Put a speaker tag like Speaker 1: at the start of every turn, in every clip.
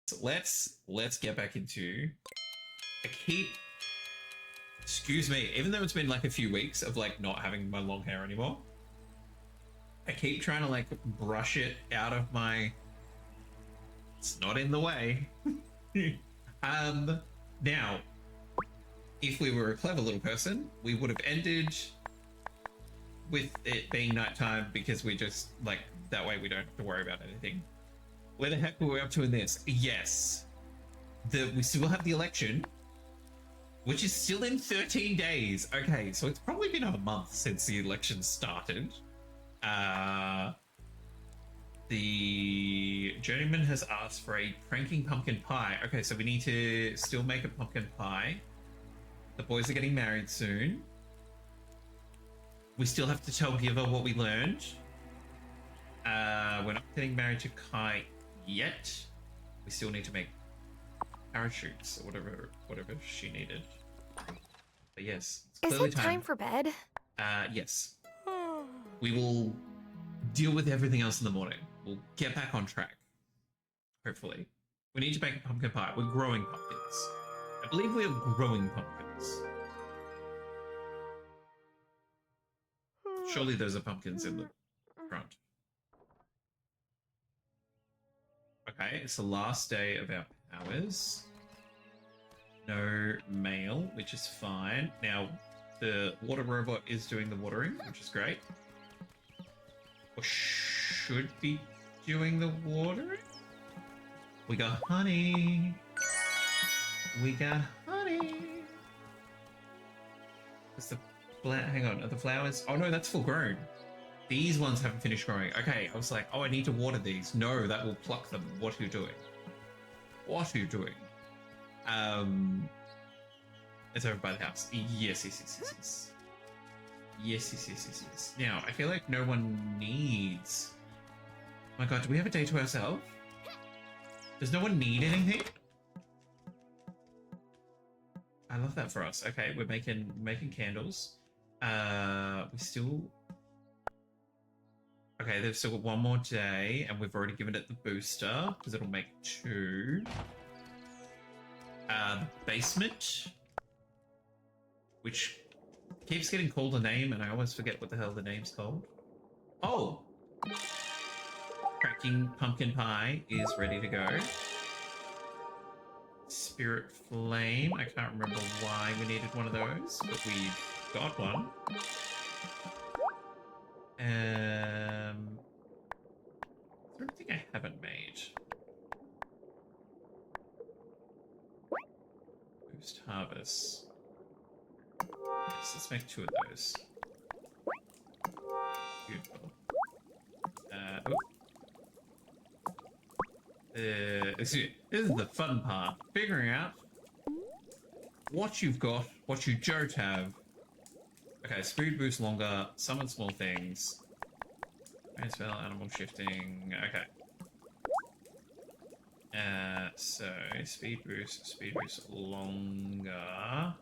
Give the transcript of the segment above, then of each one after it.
Speaker 1: So let's get back into. I keep. Excuse me. Even though it's been like a few weeks of like not having my long hair anymore, I keep trying to like brush it out of my. It's not in the way. Now, if we were a clever little person, we would have ended with it being nighttime because we just like that way we don't have to worry about anything. Where the heck were we up to in this? Yes, we still have the election, which is still in 13 days. Okay, so it's probably been a month since the election started. The journeyman has asked for a pranking pumpkin pie. Okay, so we need to still make a pumpkin pie. The boys are getting married soon. We still have to tell Giver what we learned. We're not getting married to Kai yet. We still need to make parachutes or whatever she needed. But yes, it's clearly
Speaker 2: Is it time for bed?
Speaker 1: Yes. We will deal with everything else in the morning. We'll get back on track. Hopefully. We need to make a pumpkin pie. We're growing pumpkins. I believe we are growing pumpkins. Surely those are pumpkins in the front. Okay, it's the last day of our powers. No mail, which is fine. Now, the water robot is doing the watering, which is great. Or should be doing the watering. We got honey. We got honey. Is the hang on, are the flowers? Oh no, that's full grown. These ones haven't finished growing. Okay, I was like, oh, I need to water these. No, that will pluck them. What are you doing? What are you doing? It's over by the house. Yes. Yes. Now, I feel like no one needs... Oh my god, do we have a day to ourselves? Does no one need anything? I love that for us. Okay, we're making candles. We still... Okay, they've still got one more day, and we've already given it the booster, because it'll make 2. The basement, which keeps getting called a name, and I always forget what the hell the name's called. Oh! Cracking pumpkin pie is ready to go. Spirit flame, I can't remember why we needed one of those, but we got one. Is there anything I haven't made? Boost harvest. Yes, let's make 2 of those. Beautiful. This is the fun part. Figuring out what you've got, what you don't have. Okay, speed boost longer, summon small things. Spell, animal shifting. Okay. So speed boost longer.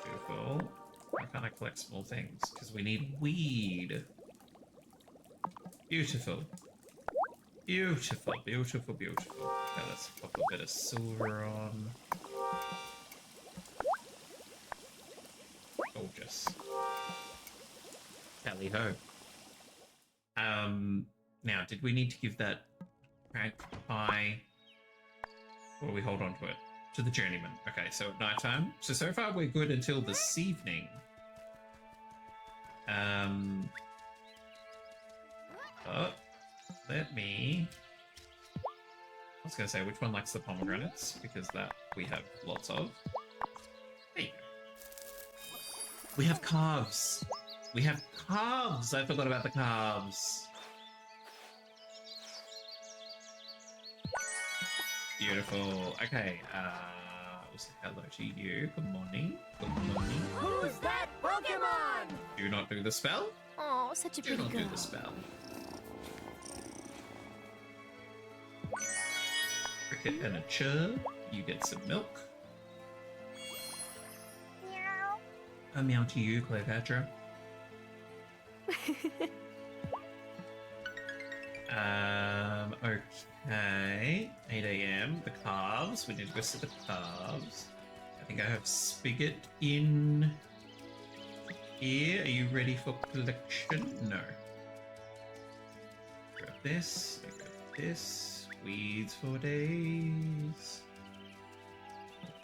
Speaker 1: Beautiful. Why can't I collect small things? Because we need weed. Beautiful. Okay, let's pop a bit of silver on. Gorgeous. Tally ho. Now, did we need to give that crank pie, or do we hold on to it? To the journeyman. Okay, so at nighttime. So far we're good until this evening. Let me... I was going to say, which one likes the pomegranates? Because that we have lots of. There you go. We have calves. I forgot about the calves. Beautiful. Okay, we'll say hello to you. Good morning.
Speaker 2: Who's that Pokemon?
Speaker 1: Do not do the spell.
Speaker 2: Oh, such a pretty girl.
Speaker 1: Do not do the spell. Cricket and a churr. You get some milk.
Speaker 2: Meow.
Speaker 1: A meow to you, Cleopatra. Okay, calves. We need to go see the calves. I think I have Spigot in here. Are you ready for collection? No. Grab this. Grab this. Weeds for days.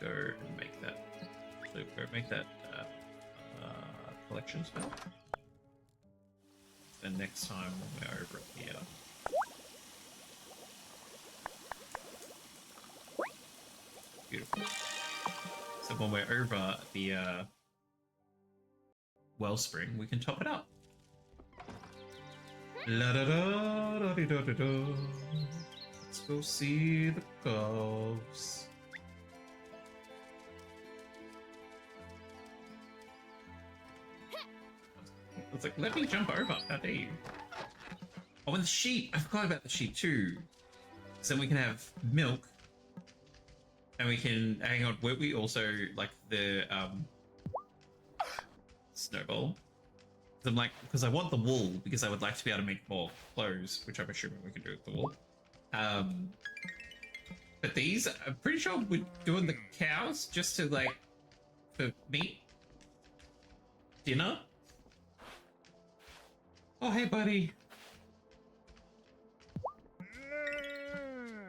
Speaker 1: Go and make that. So go make that collection spell. And next time when we're over here. Beautiful. So when we're over the wellspring, we can top it up. La da da da da da da. Let's go see the calves. It's like, let me jump over. How dare you? Oh, and the sheep. I forgot about the sheep too. So then we can have milk. And we can hang on. We also like the snowball. I'm like, because I want the wool because I would like to be able to make more clothes, which I'm assuming we can do with the wool. But these, I'm pretty sure we're doing the cows just to like for meat, dinner. Oh, hey, buddy.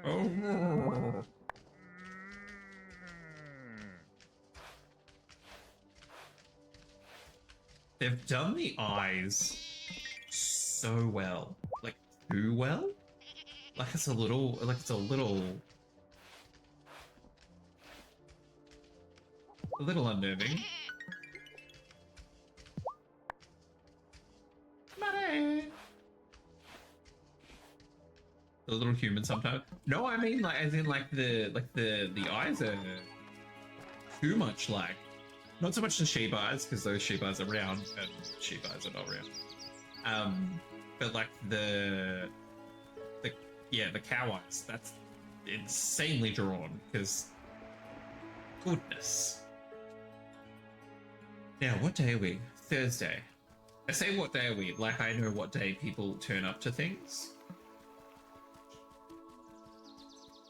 Speaker 1: Oh. They've done the eyes so well, like too well. Like it's a little unnerving. A little human sometimes. No, I mean like as in like the eyes are too much like. Not so much the sheep eyes, because those sheep eyes are round, and sheep eyes are not round. But like the cow eyes, that's insanely drawn, because goodness. Now, what day are we? Thursday. I say what day are we, like I know what day people turn up to things.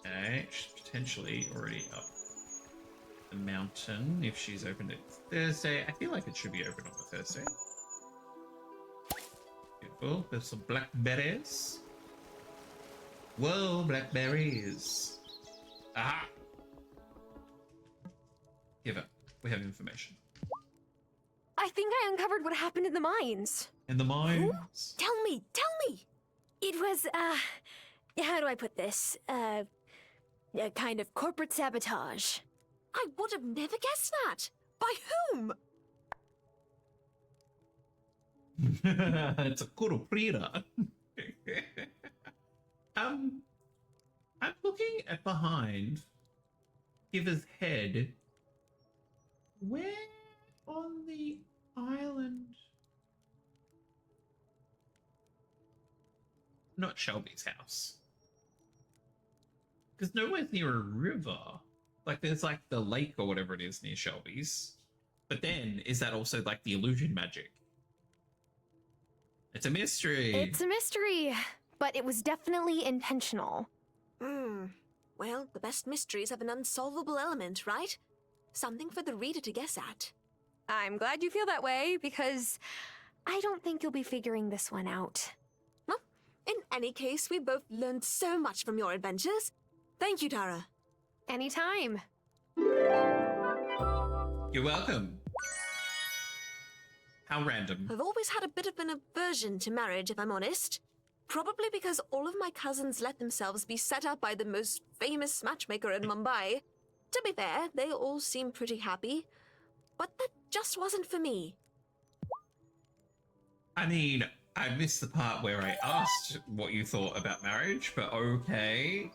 Speaker 1: Okay, she's potentially already up the mountain if she's opened it Thursday. I feel like it should be open on the Thursday. Beautiful. There's some blackberries. Whoa, blackberries. Aha! Give up. We have information.
Speaker 2: I think I uncovered what happened in the mines.
Speaker 1: In the mines?
Speaker 2: Who? Tell me! It was, how do I put this? A kind of corporate sabotage.
Speaker 3: I would have never guessed that. By whom?
Speaker 1: It's a curupira. I'm looking at behind Giver's head. Where on the island? Not Shelby's house. Because nowhere's near a river. Like, there's, like, the lake or whatever it is near Shelby's. But then, is that also, like, the illusion magic? It's a mystery.
Speaker 2: It's a mystery, but it was definitely intentional.
Speaker 3: Well, the best mysteries have an unsolvable element, right? Something for the reader to guess at.
Speaker 2: I'm glad you feel that way, because I don't think you'll be figuring this one out.
Speaker 3: Well, in any case, we both learned so much from your adventures. Thank you, Tara.
Speaker 2: Anytime.
Speaker 1: You're welcome. How random.
Speaker 3: I've always had a bit of an aversion to marriage, if I'm honest. Probably because all of my cousins let themselves be set up by the most famous matchmaker in Mumbai. To be fair, they all seem pretty happy. But that just wasn't for me.
Speaker 1: I mean, I missed the part where I asked what you thought about marriage, but okay.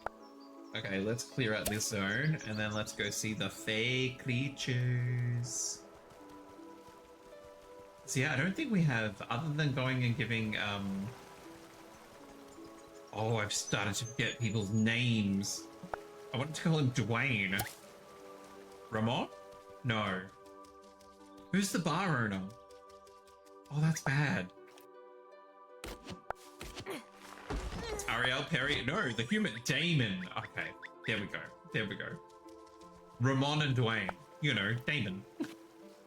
Speaker 1: Okay, let's clear out this zone, and then let's go see the fey creatures. So yeah, I don't think we have, other than going and giving, oh, I've started to forget people's names. I wanted to call him Dwayne. Ramon? No. Who's the bar owner? Oh, that's bad. It's Ariel Perry. No, the human. Damon. Okay, there we go. There we go. Ramon and Dwayne. You know, Damon.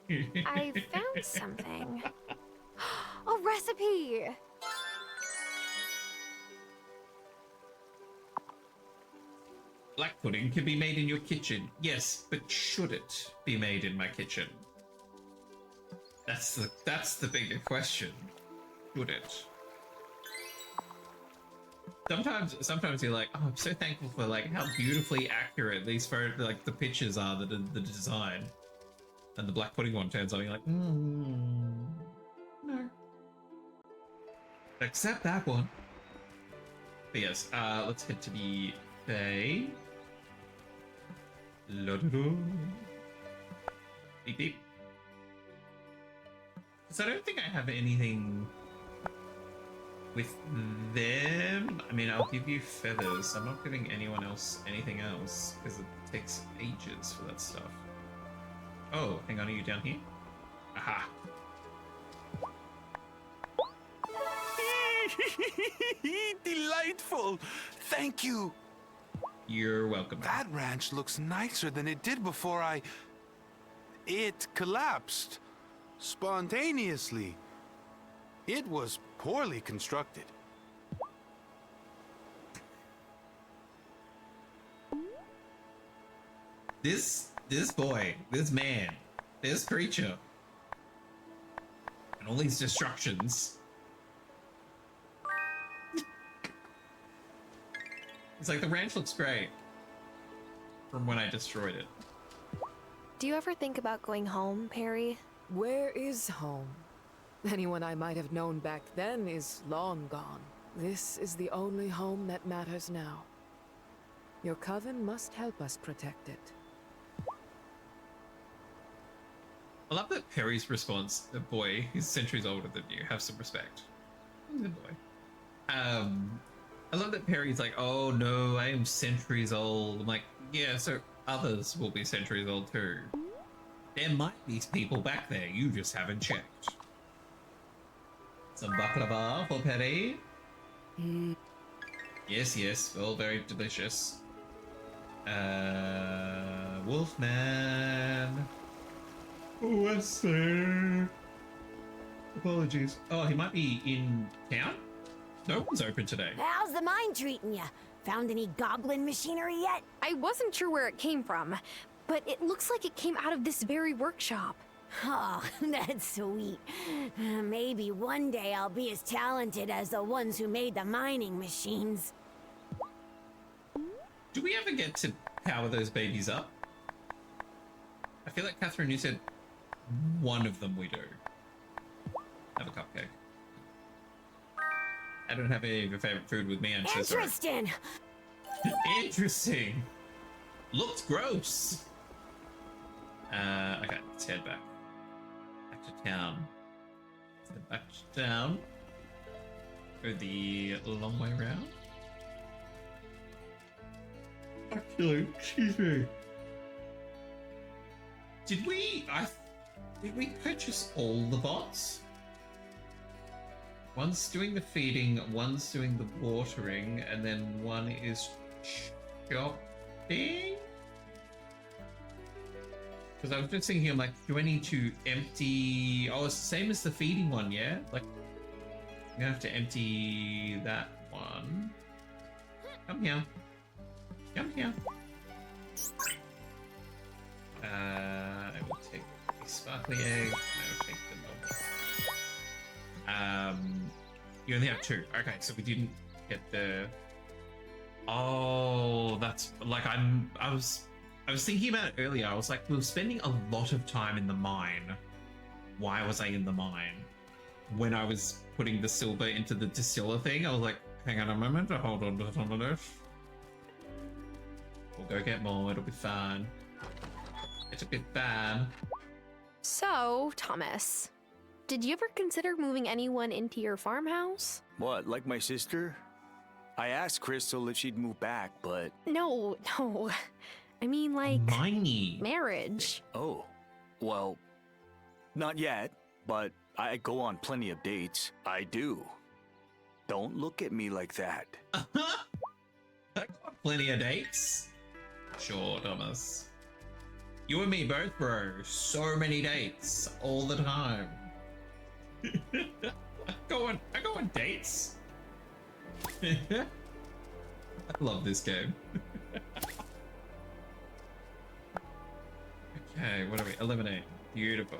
Speaker 2: I found something. A recipe!
Speaker 1: Black pudding can be made in your kitchen. Yes, but should it be made in my kitchen? That's the bigger question. Should it? Sometimes you're like, oh, I'm so thankful for like how beautifully accurate these like the pictures are, the design. And the black pudding one turns on, you're like, no. Accept that one. But yes, let's head to the bay. Beep beep. So I don't think I have anything with them. I mean, I'll give you feathers. I'm not giving anyone else anything else because it takes ages for that stuff. Oh, hang on, are you down here? Aha.
Speaker 4: Delightful. Thank you.
Speaker 1: You're welcome.
Speaker 4: That ranch looks nicer than it did before it collapsed. Spontaneously. It was poorly constructed.
Speaker 1: This boy, this man, this creature, and all these destructions. It's like the ranch looks great from when I destroyed it.
Speaker 2: Do you ever think about going home, Perry?
Speaker 5: Where is home? Anyone I might have known back then is long gone. This is the only home that matters now. Your coven must help us protect it.
Speaker 1: I love that Perry's response, the boy, he's centuries older than you, have some respect. Good boy. I love that Perry's like, oh no, I am centuries old. I'm like, yeah, so others will be centuries old too. There might be people back there, you just haven't checked. Some baklava for Perry. Yes, all very delicious. Wolfman. What's there? Apologies. Oh, he might be in town? No one's open today.
Speaker 6: How's the mine treating you? Found any goblin machinery yet?
Speaker 2: I wasn't sure where it came from, but it looks like it came out of this very workshop.
Speaker 6: Oh, that's sweet. Maybe one day I'll be as talented as the ones who made the mining machines.
Speaker 1: Do we ever get to power those babies up? I feel like, Catherine, you said one of them we do. Have a cupcake. I don't have any of your favorite food with me, I'm so sorry.
Speaker 6: Interesting!
Speaker 1: Interesting. Looks gross. Okay, let's head back. Back to town. Let's head back to town. Go the long way around. Actually, excuse me. Did we purchase all the bots? One's doing the feeding, one's doing the watering, and then one is shopping? Because I was just thinking, I'm like, do I need to empty... Oh, it's the same as the feeding one, yeah? Like, I'm gonna have to empty that one. Come here. Come here. I will take the sparkly egg. I will take the normal. You only have two. Okay, so we didn't get the... Oh, that's... Like, I was thinking about it earlier. I was like, we were spending a lot of time in the mine. Why was I in the mine? When I was putting the silver into the distiller thing, I was like, hang on a moment, hold on to some of this. We'll go get more, it'll be fine. It'll be fine.
Speaker 2: So, Thomas, did you ever consider moving anyone into your farmhouse?
Speaker 7: What, like my sister? I asked Crystal if she'd move back, but...
Speaker 2: No. I mean, like...
Speaker 1: Miney.
Speaker 2: Marriage.
Speaker 7: Oh, well, not yet, but I go on plenty of dates. I do. Don't look at me like that.
Speaker 1: I got plenty of dates. Sure, Thomas. You and me both, bro. So many dates all the time. I go on dates. I love this game. Okay, what are we? Eliminate. Beautiful.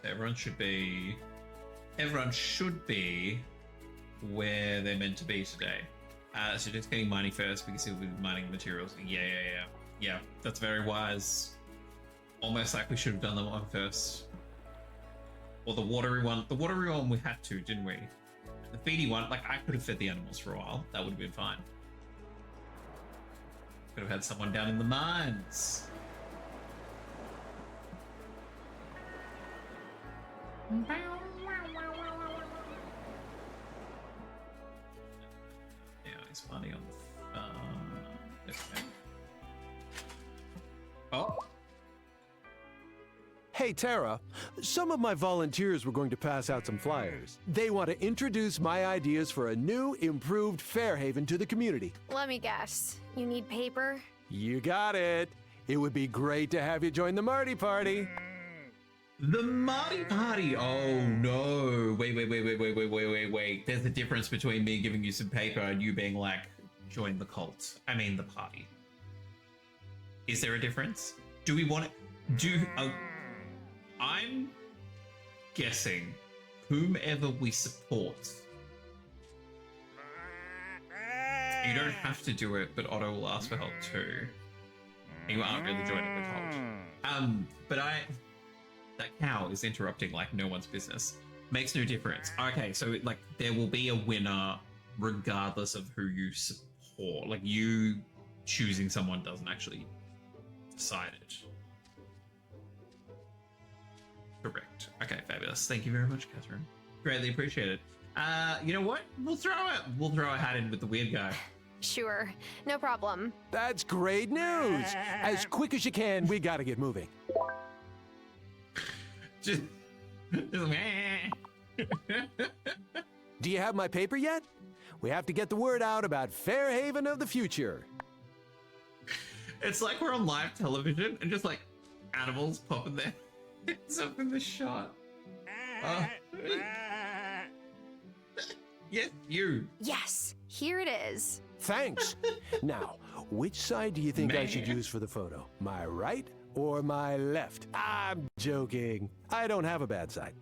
Speaker 1: Everyone should be where they're meant to be today. So just getting mining first because we'll be mining materials. Yeah, that's very wise. Almost like we should have done that one first. Or the watery one. The watery one we had to, didn't we? The feedy one, like I could have fed the animals for a while. That would have been fine. Could have had someone down in the mines. Yeah, he's funny on the okay. Oh.
Speaker 8: Hey, Tara. Some of my volunteers were going to pass out some flyers. They want to introduce my ideas for a new, improved Fairhaven to the community.
Speaker 2: Let me guess. You need paper?
Speaker 8: You got it. It would be great to have you join the Marty Party.
Speaker 1: The Marty Party! Oh no! Wait. There's a difference between me giving you some paper and you being like, join the cult. I mean the party. Is there a difference? Do we want it? I'm guessing whomever we support. You don't have to do it, but Otto will ask for help too. You aren't really joining the cult. But that cow is interrupting like no one's business. Makes no difference. Okay, so like there will be a winner regardless of who you support. Like you choosing someone doesn't actually decide it. Correct. Okay, fabulous. Thank you very much, Catherine. Greatly appreciate it. You know what? We'll throw a hat in with the weird guy.
Speaker 2: Sure, no problem.
Speaker 8: That's great news. As quick as you can, we gotta get moving.
Speaker 1: Just
Speaker 8: Do you have my paper yet? We have to get the word out about Fairhaven of the future.
Speaker 1: It's like we're on live television and just like animals popping their heads up in the shot. Yes, you.
Speaker 2: Yes, here it is.
Speaker 8: Thanks. Now, which side do you think I should use for the photo? My right or my left? I'm joking. I don't have a bad side.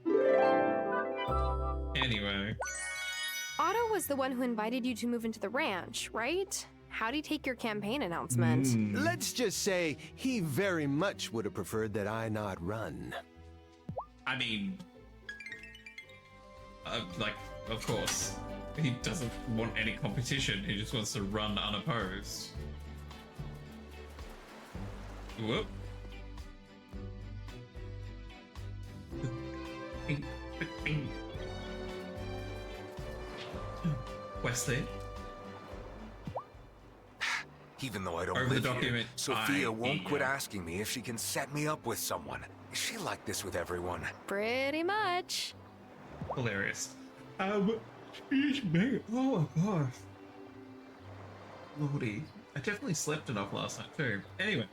Speaker 1: Anyway.
Speaker 2: Otto was the one who invited you to move into the ranch, right? How'd he take your campaign announcement?
Speaker 8: Let's just say he very much would have preferred that I not run.
Speaker 1: I mean, like, of course. He doesn't want any competition. He just wants to run unopposed. Whoop. Wesley.
Speaker 9: Even though I don't
Speaker 1: Over the
Speaker 9: live here,
Speaker 1: document.
Speaker 9: Sophia won't quit asking me if she can set me up with someone. Is she like this with everyone?
Speaker 2: Pretty much.
Speaker 1: Hilarious. Excuse me. Oh my gosh. Lordy. I definitely slept enough last night too. Anyway.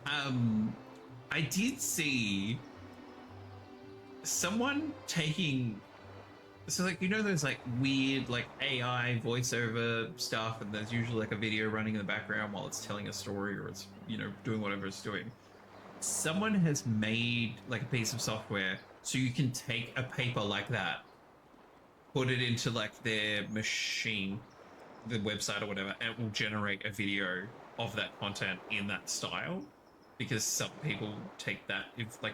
Speaker 1: I did see someone taking, so like, you know those like weird like AI voiceover stuff, and there's usually like a video running in the background while it's telling a story or it's, you know, doing whatever it's doing. Someone has made like a piece of software so you can take a paper like that, put it into like their machine, the website or whatever, and it will generate a video of that content in that style. Because some people take that,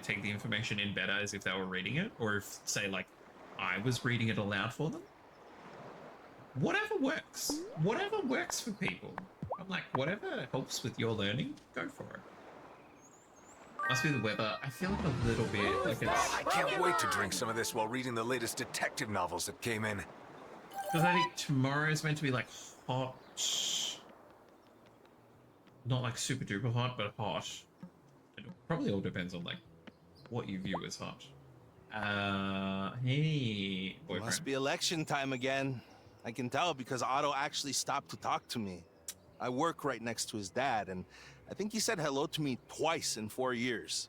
Speaker 1: take the information in better as if they were reading it, or if, say, like, I was reading it aloud for them. Whatever works. Whatever works for people. I'm like, whatever helps with your learning, go for it. Must be the weather. I feel like a little bit like it's...
Speaker 9: I can't wait to drink some of this while reading the latest detective novels that came in.
Speaker 1: Because I think tomorrow is meant to be, like, hot. Not, like, super duper hot, but hot. It probably all depends on, like, what you view as hot. Hey, boyfriend.
Speaker 10: Must be election time again. I can tell because Otto actually stopped to talk to me. I work right next to his dad, and I think he said hello to me twice in 4 years.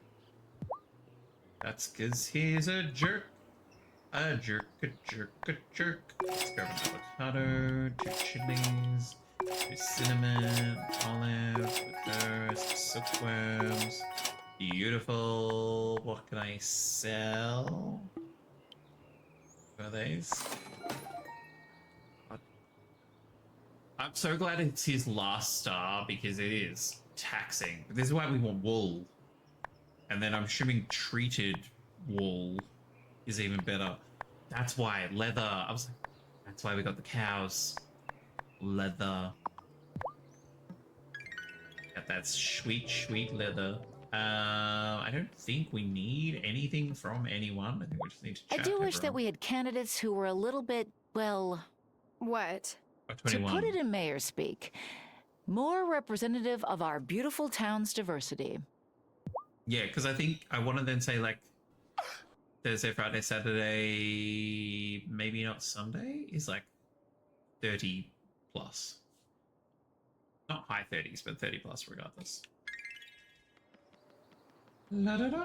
Speaker 1: That's because he's a jerk. A jerk, a jerk, a jerk. Let's grab an avocado, 2 chilies, 2 cinnamon, olive, first, silkworms. Beautiful. What can I sell? What are these? I'm so glad it's his last star because it is taxing. This is why we want wool. And then I'm assuming treated wool is even better. That's why leather. I was like, that's why we got the cows. Leather. Yeah, that's sweet, sweet leather. I don't think we need anything from anyone. I think we just need to chat
Speaker 11: I do wish
Speaker 1: everyone.
Speaker 11: that we had candidates who were a little bit, well...
Speaker 2: What?
Speaker 11: To put it in mayor speak, more representative of our beautiful town's diversity.
Speaker 1: Yeah, because I think I want to then say like Thursday, Friday, Saturday, maybe not Sunday, is like 30 plus. Not high 30s, but 30 plus regardless. La da da.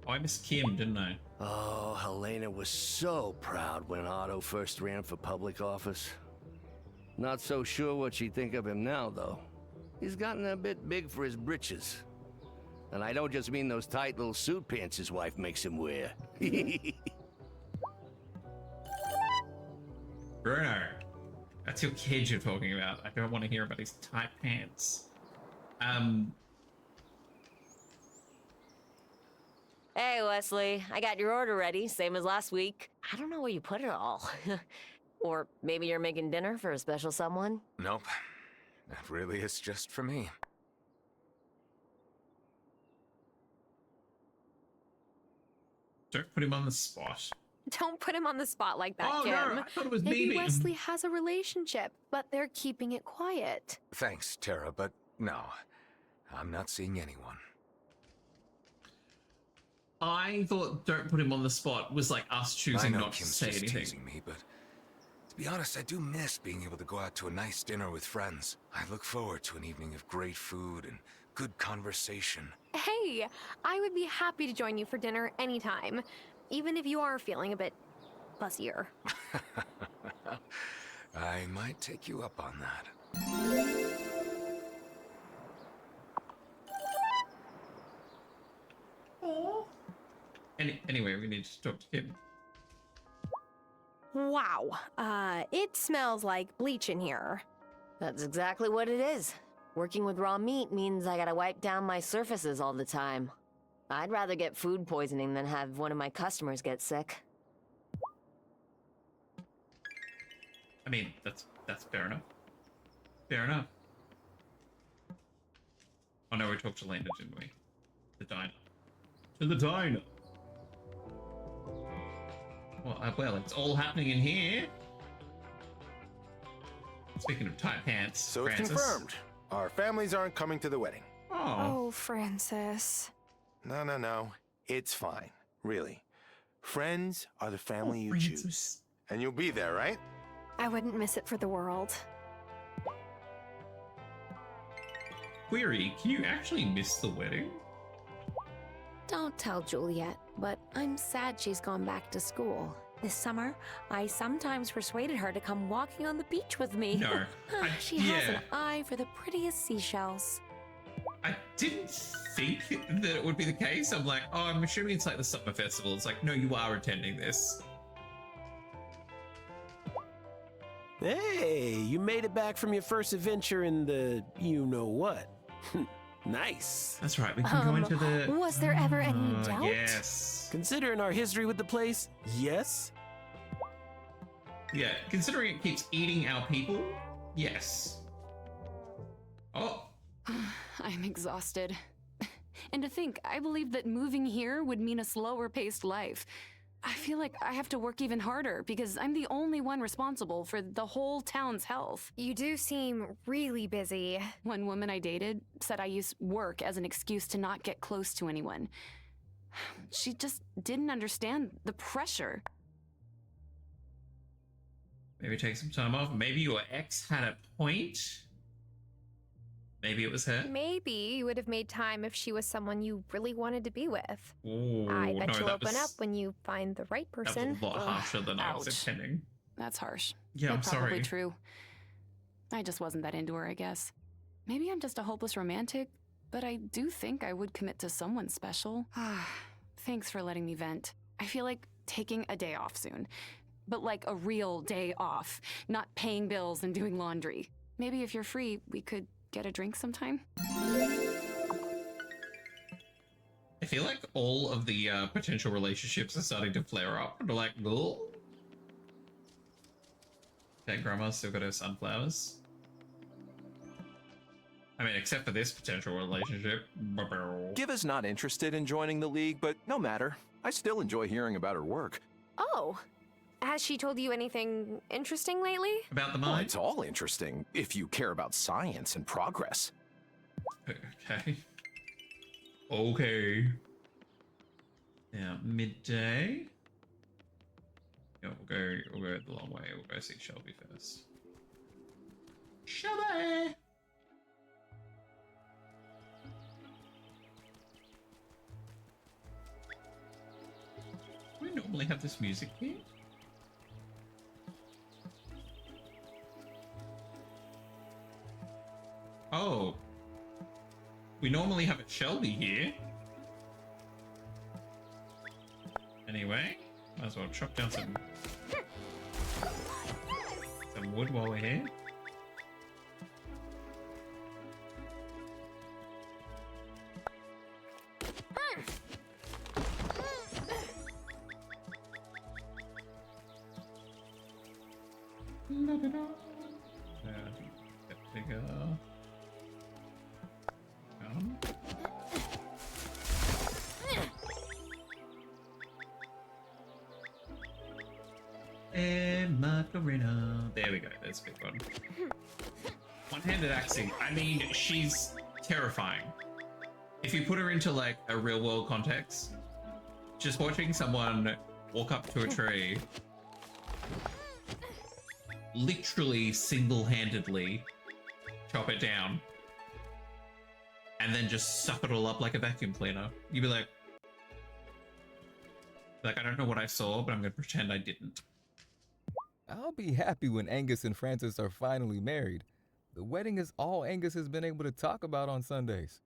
Speaker 1: Oh, I missed Kim, didn't I?
Speaker 12: Oh, Helena was so proud when Otto first ran for public office. Not so sure what she'd think of him now, though. He's gotten a bit big for his britches. And I don't just mean those tight little suit pants his wife makes him wear.
Speaker 1: Bruno, that's your kid you're talking about. I don't want to hear about his tight pants.
Speaker 13: Hey, Wesley. I got your order ready, same as last week. I don't know where you put it all. Or maybe you're making dinner for a special someone?
Speaker 9: Nope. That really is just for me.
Speaker 1: Don't put him on the spot.
Speaker 2: Don't put him on the spot like that,
Speaker 1: Oh,
Speaker 2: Kim.
Speaker 1: no, I thought it was
Speaker 2: Maybe
Speaker 1: me.
Speaker 2: Wesley has a relationship, but they're keeping it quiet.
Speaker 9: Thanks, Tara, but no. I'm not seeing anyone.
Speaker 1: I thought don't put him on the spot was like us choosing
Speaker 9: I know
Speaker 1: not to
Speaker 9: Kim's
Speaker 1: say
Speaker 9: just
Speaker 1: anything.
Speaker 9: teasing me, but to be honest, I do miss being able to go out to a nice dinner with friends. I look forward to an evening of great food and good conversation.
Speaker 2: Hey, I would be happy to join you for dinner anytime, even if you are feeling a bit fuzzier.
Speaker 9: I might take you up on that.
Speaker 1: Anyway, we need to talk to Kim.
Speaker 2: Wow, it smells like bleach in here.
Speaker 13: That's exactly what it is. Working with raw meat means I gotta wipe down my surfaces all the time. I'd rather get food poisoning than have one of my customers get sick.
Speaker 1: I mean, that's fair enough. Fair enough. Oh no, we talked to Lena, didn't we? The diner. To the diner. Well, it's all happening in here. Speaking of tight pants,
Speaker 14: So
Speaker 1: Francis.
Speaker 14: it's confirmed. Our families aren't coming to the wedding.
Speaker 2: Oh, Francis.
Speaker 14: No. It's fine. Really. Friends are the family you choose. And you'll be there, right?
Speaker 2: I wouldn't miss it for the world.
Speaker 1: Query, can you actually miss the wedding?
Speaker 15: Don't tell Juliet, but I'm sad she's gone back to school. This summer, I sometimes persuaded her to come walking on the beach with me.
Speaker 1: No.
Speaker 15: She has an eye for the prettiest seashells.
Speaker 1: I didn't think that it would be the case. I'm like, oh, I'm assuming it's like the summer festival. It's like, no, you are attending this.
Speaker 8: Hey, you made it back from your first adventure in the you-know-what. Nice.
Speaker 1: That's right, we can go into the...
Speaker 2: Was there ever any doubt?
Speaker 1: Yes.
Speaker 8: Considering our history with the place, yes.
Speaker 1: Yeah, considering it keeps eating our people, yes. Oh.
Speaker 16: I'm exhausted. And to think, I believed that moving here would mean a slower paced life. I feel like I have to work even harder because I'm the only one responsible for the whole town's health.
Speaker 2: You do seem really busy.
Speaker 16: One woman I dated said I use work as an excuse to not get close to anyone. She just didn't understand the pressure.
Speaker 1: Maybe take some time off. Maybe your ex had a point. Maybe it was her.
Speaker 17: Maybe you would have made time if she was someone you really wanted to be with.
Speaker 1: Ooh,
Speaker 17: I bet
Speaker 1: no,
Speaker 17: you'll
Speaker 1: that
Speaker 17: open
Speaker 1: was,
Speaker 17: up when you find the right
Speaker 1: that was
Speaker 17: person.
Speaker 1: a lot harsher than I was
Speaker 16: Ouch.
Speaker 1: intending.
Speaker 16: That's harsh.
Speaker 1: Yeah,
Speaker 16: But
Speaker 1: I'm
Speaker 16: probably
Speaker 1: sorry.
Speaker 16: true. I just wasn't that into her, I guess. Maybe I'm just a hopeless romantic, but I do think I would commit to someone special. Thanks for letting me vent. I feel like taking a day off soon. But like a real day off, not paying bills and doing laundry. Maybe if you're free, we could get a drink sometime?
Speaker 1: I feel like all of the potential relationships are starting to flare up. They're like, "Ugh." Okay, Grandma's still got her sunflowers. I mean, except for this potential relationship.
Speaker 18: Giva's not interested in joining the league, but no matter. I still enjoy hearing about her work.
Speaker 17: Oh. Has she told you anything interesting lately?
Speaker 1: About the
Speaker 18: Well,
Speaker 1: mine?
Speaker 18: it's all interesting, if you care about science and progress.
Speaker 1: Okay. Okay. Now, midday. Yeah, we'll go the long way. We'll go see Shelby first. Shelby! Do we normally have this music here? Oh. We normally have a Shelby here. Anyway, might as well chop down some wood while we're here. Get bigger. And Macarena. There we go. That's a big one. One-handed axing. I mean, she's terrifying. If you put her into like a real-world context, just watching someone walk up to a tree, literally single-handedly chop it down, and then just suck it all up like a vacuum cleaner. You'd be like, I don't know what I saw, but I'm gonna pretend I didn't.
Speaker 19: I'll be happy when Angus and Frances are finally married. The wedding is all Angus has been able to talk about on Sundays.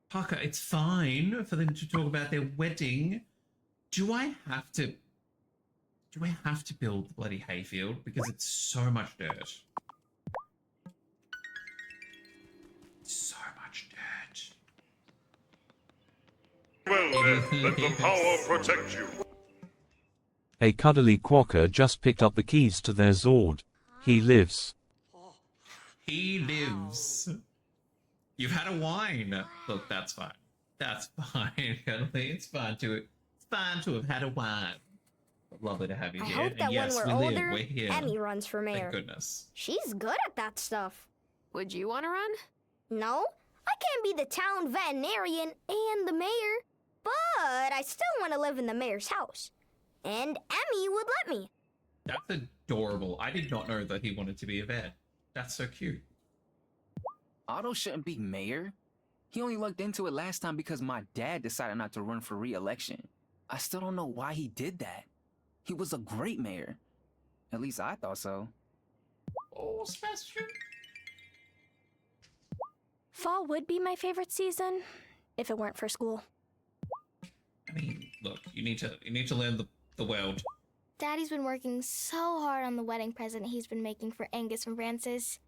Speaker 1: Parker, it's fine for them to talk about their wedding. Do I have to build the bloody hayfield? Because it's so much dirt. So much dirt.
Speaker 20: Well then, let the power protect you.
Speaker 21: A cuddly quokka just picked up the keys to their Zord. He lives.
Speaker 1: He lives. You've had a wine. Look, that's fine. That's fine, Cuddly. It's fine to have had a wine. Lovely to have you
Speaker 22: I
Speaker 1: here.
Speaker 22: hope that
Speaker 1: and yes,
Speaker 22: when
Speaker 1: we
Speaker 22: we're
Speaker 1: live.
Speaker 22: older,
Speaker 1: We're here.
Speaker 22: Emmy runs for mayor.
Speaker 1: Thank goodness.
Speaker 22: She's good at that stuff.
Speaker 17: Would you want to run?
Speaker 22: No, I can't be the town veterinarian and the mayor, but I still want to live in the mayor's house. And Emmy would let me.
Speaker 1: That's adorable. I did not know that he wanted to be a vet. That's so cute.
Speaker 23: Otto shouldn't be mayor. He only looked into it last time because my dad decided not to run for re-election. I still don't know why he did that. He was a great mayor. At least I thought so.
Speaker 1: Oh, Sebastian.
Speaker 22: Fall would be my favorite season if it weren't for school.
Speaker 1: I mean, look, you need to learn the world.
Speaker 24: Daddy's been working so hard on the wedding present he's been making for Angus and Frances.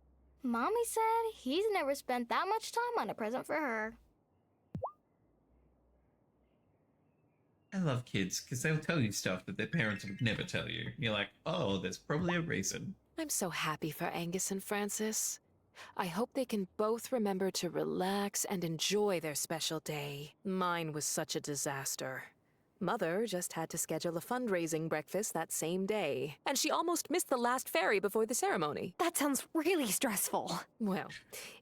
Speaker 24: Mommy said he's never spent that much time on a present for her.
Speaker 1: I love kids because they'll tell you stuff that their parents would never tell you. You're like, oh, there's probably a reason.
Speaker 5: I'm so happy for Angus and Frances. I hope they can both remember to relax and enjoy their special day. Mine was such a disaster. Mother just had to schedule a fundraising breakfast that same day, and she almost missed the last ferry before the ceremony.
Speaker 17: That sounds really stressful.
Speaker 5: Well,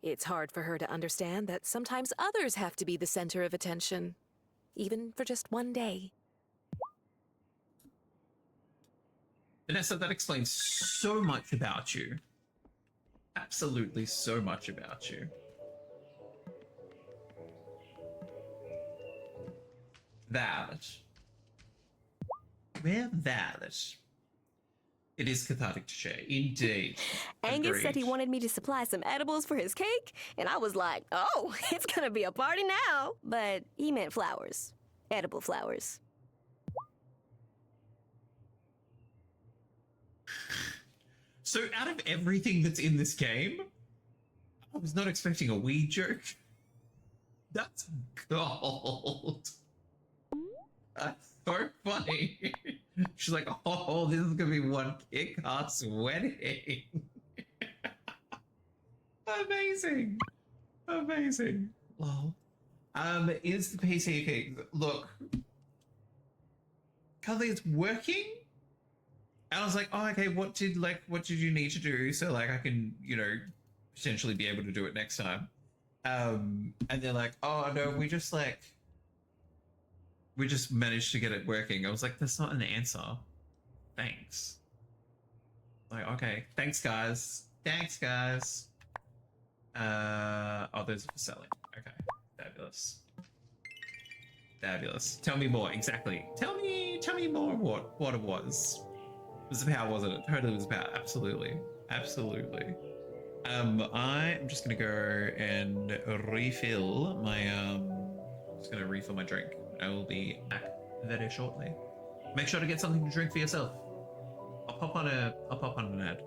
Speaker 5: it's hard for her to understand that sometimes others have to be the center of attention, even for just one day.
Speaker 1: Vanessa, that explains so much about you. absolutely so much about you. That. We're that. It is cathartic to share, indeed.
Speaker 3: Angus said he
Speaker 1: Agreed.
Speaker 3: wanted me to supply some edibles for his cake, and I was like, oh, it's gonna be a party now. But he meant flowers. Edible flowers.
Speaker 1: So out of everything that's in this game, I was not expecting a weed joke. That's gold. That's so funny. She's like, oh, this is gonna be one kick-ass wedding. Amazing. Amazing. Lol. Is the PC okay? Look. Cuddly, it's working? And I was like, oh, okay, what did you need to do so like I can, you know, potentially be able to do it next time? And they're like, oh no, we just managed to get it working. I was like, that's not an answer. Thanks. Like, okay, thanks guys. Thanks guys. Oh, those are for selling. Okay, fabulous. Fabulous. Tell me more, exactly. Tell me more what it was. It was the power, wasn't it? Totally was the power. Absolutely. Absolutely. I am just gonna go and refill my just gonna refill my drink. I will be back very shortly. Make sure to get something to drink for yourself. I'll pop on an ad.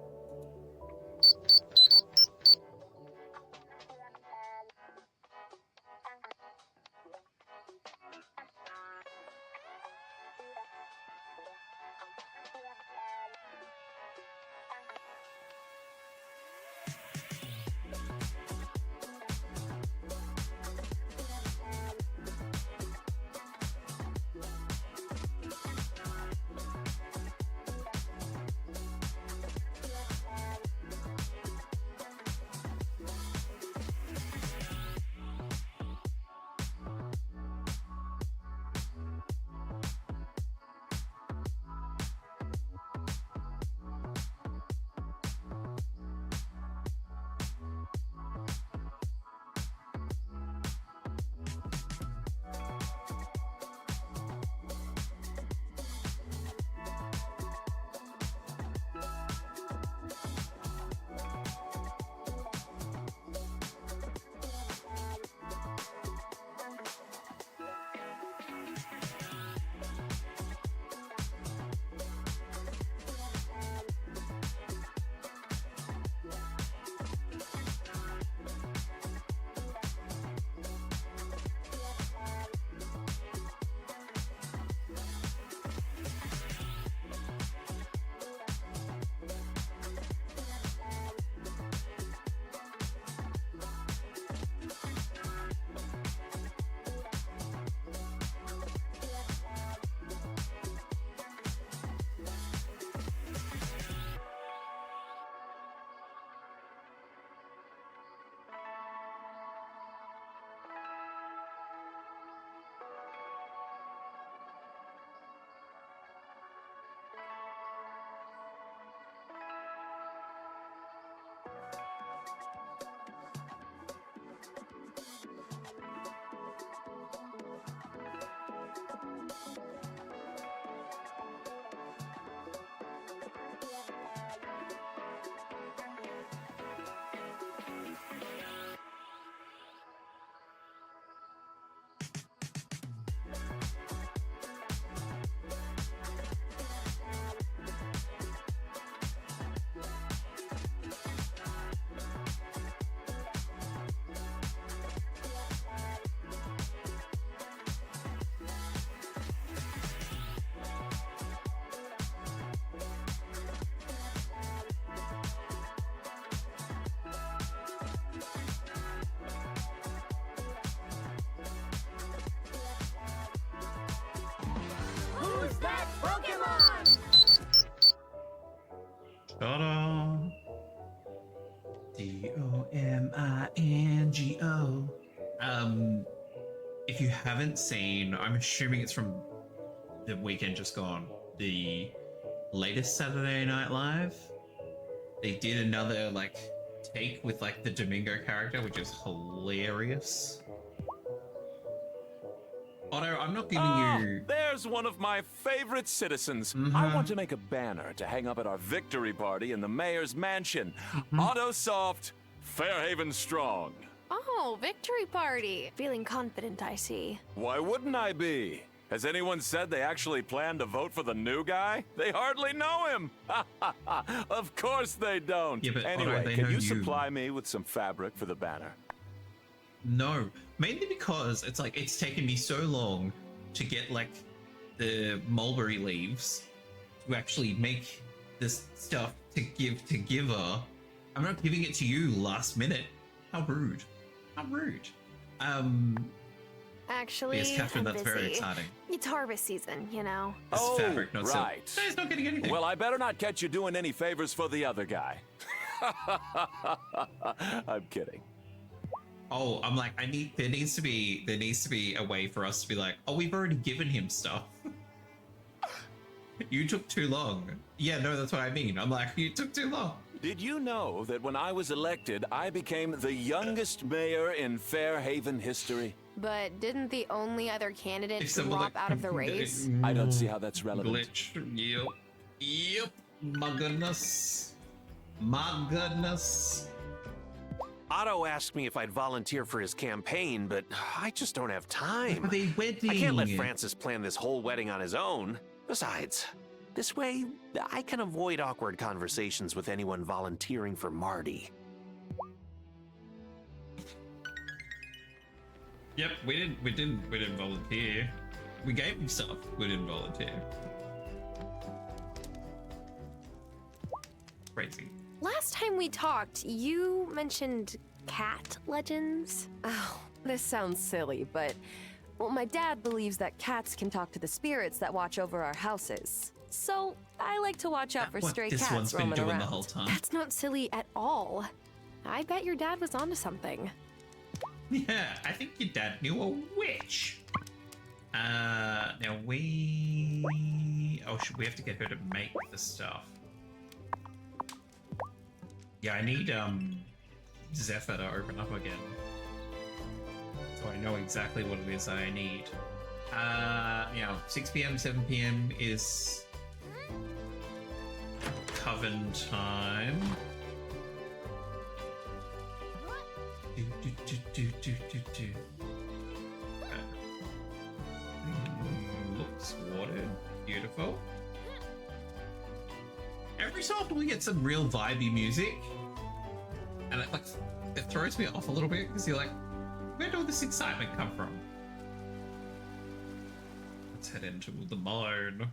Speaker 22: Who's that Pokemon?
Speaker 1: Ta-da! Domingo. If you haven't seen, I'm assuming it's from the weekend just gone, the latest Saturday Night Live. They did another like take with like the Domingo character, which is hilarious. Otto, I'm not giving you...
Speaker 18: There's one of my favorite citizens. I want to make a banner to hang up at our victory party in the mayor's mansion. Otto Soft, Fairhaven Strong.
Speaker 15: Oh, victory party. Feeling confident, I see.
Speaker 18: Why wouldn't I be? Has anyone said they actually plan to vote for the new guy? They hardly know him. Of course they don't.
Speaker 1: Yeah, but
Speaker 18: anyway,
Speaker 1: Otto, they
Speaker 18: can
Speaker 1: know
Speaker 18: you supply me with some fabric for the banner?
Speaker 1: No, mainly because it's like it's taken me so long to get like the mulberry leaves to actually make this stuff to give to Giver. I'm not giving it to you last minute. How rude. How rude.
Speaker 2: Actually,
Speaker 1: Yes, Catherine,
Speaker 2: I'm
Speaker 1: that's
Speaker 2: busy.
Speaker 1: very exciting.
Speaker 2: It's harvest season, you know.
Speaker 18: Oh,
Speaker 1: fabric, not silk.
Speaker 18: right.
Speaker 1: No, he's not getting anything.
Speaker 18: Well, I better not catch you doing any favors for the other guy. I'm kidding.
Speaker 1: Oh, I'm like, there needs to be a way for us to be like, oh, we've already given him stuff. You took too long. Yeah, no, that's what I mean. I'm like, you took too long.
Speaker 18: Did you know that when I was elected, I became the youngest mayor in Fairhaven history?
Speaker 17: But didn't the only other candidate
Speaker 1: Except
Speaker 17: drop
Speaker 1: like-
Speaker 17: out of the race?
Speaker 18: I don't see how that's relevant.
Speaker 1: Glitch. Yep. My goodness. My goodness.
Speaker 8: Otto asked me if I'd volunteer for his campaign, but I just don't have time.
Speaker 1: The wedding.
Speaker 8: I can't let Francis plan this whole wedding on his own. Besides, this way I can avoid awkward conversations with anyone volunteering for Marty.
Speaker 1: Yep, we didn't volunteer. We gave him stuff. We didn't volunteer. Crazy.
Speaker 17: Last time we talked, you mentioned cat legends.
Speaker 3: Oh, this sounds silly, but well, my dad believes that cats can talk to the spirits that watch over our houses. So I like to watch out for
Speaker 1: What
Speaker 3: stray
Speaker 1: this
Speaker 3: cats
Speaker 1: one's been
Speaker 3: roaming
Speaker 1: doing
Speaker 3: around.
Speaker 1: the whole time.
Speaker 17: That's not silly at all. I bet your dad was onto something.
Speaker 1: Yeah, I think your dad knew a witch. Now we... Oh, should we have to get her to make the stuff? Yeah, I need, Zephyr to open up again. So I know exactly what it is that I need. 6 p.m., 7 p.m. is Coven time. Looks watered. Beautiful. Every so often we get some real vibey music, and it throws me off a little bit because you're like, where did all this excitement come from? Let's head into the mine.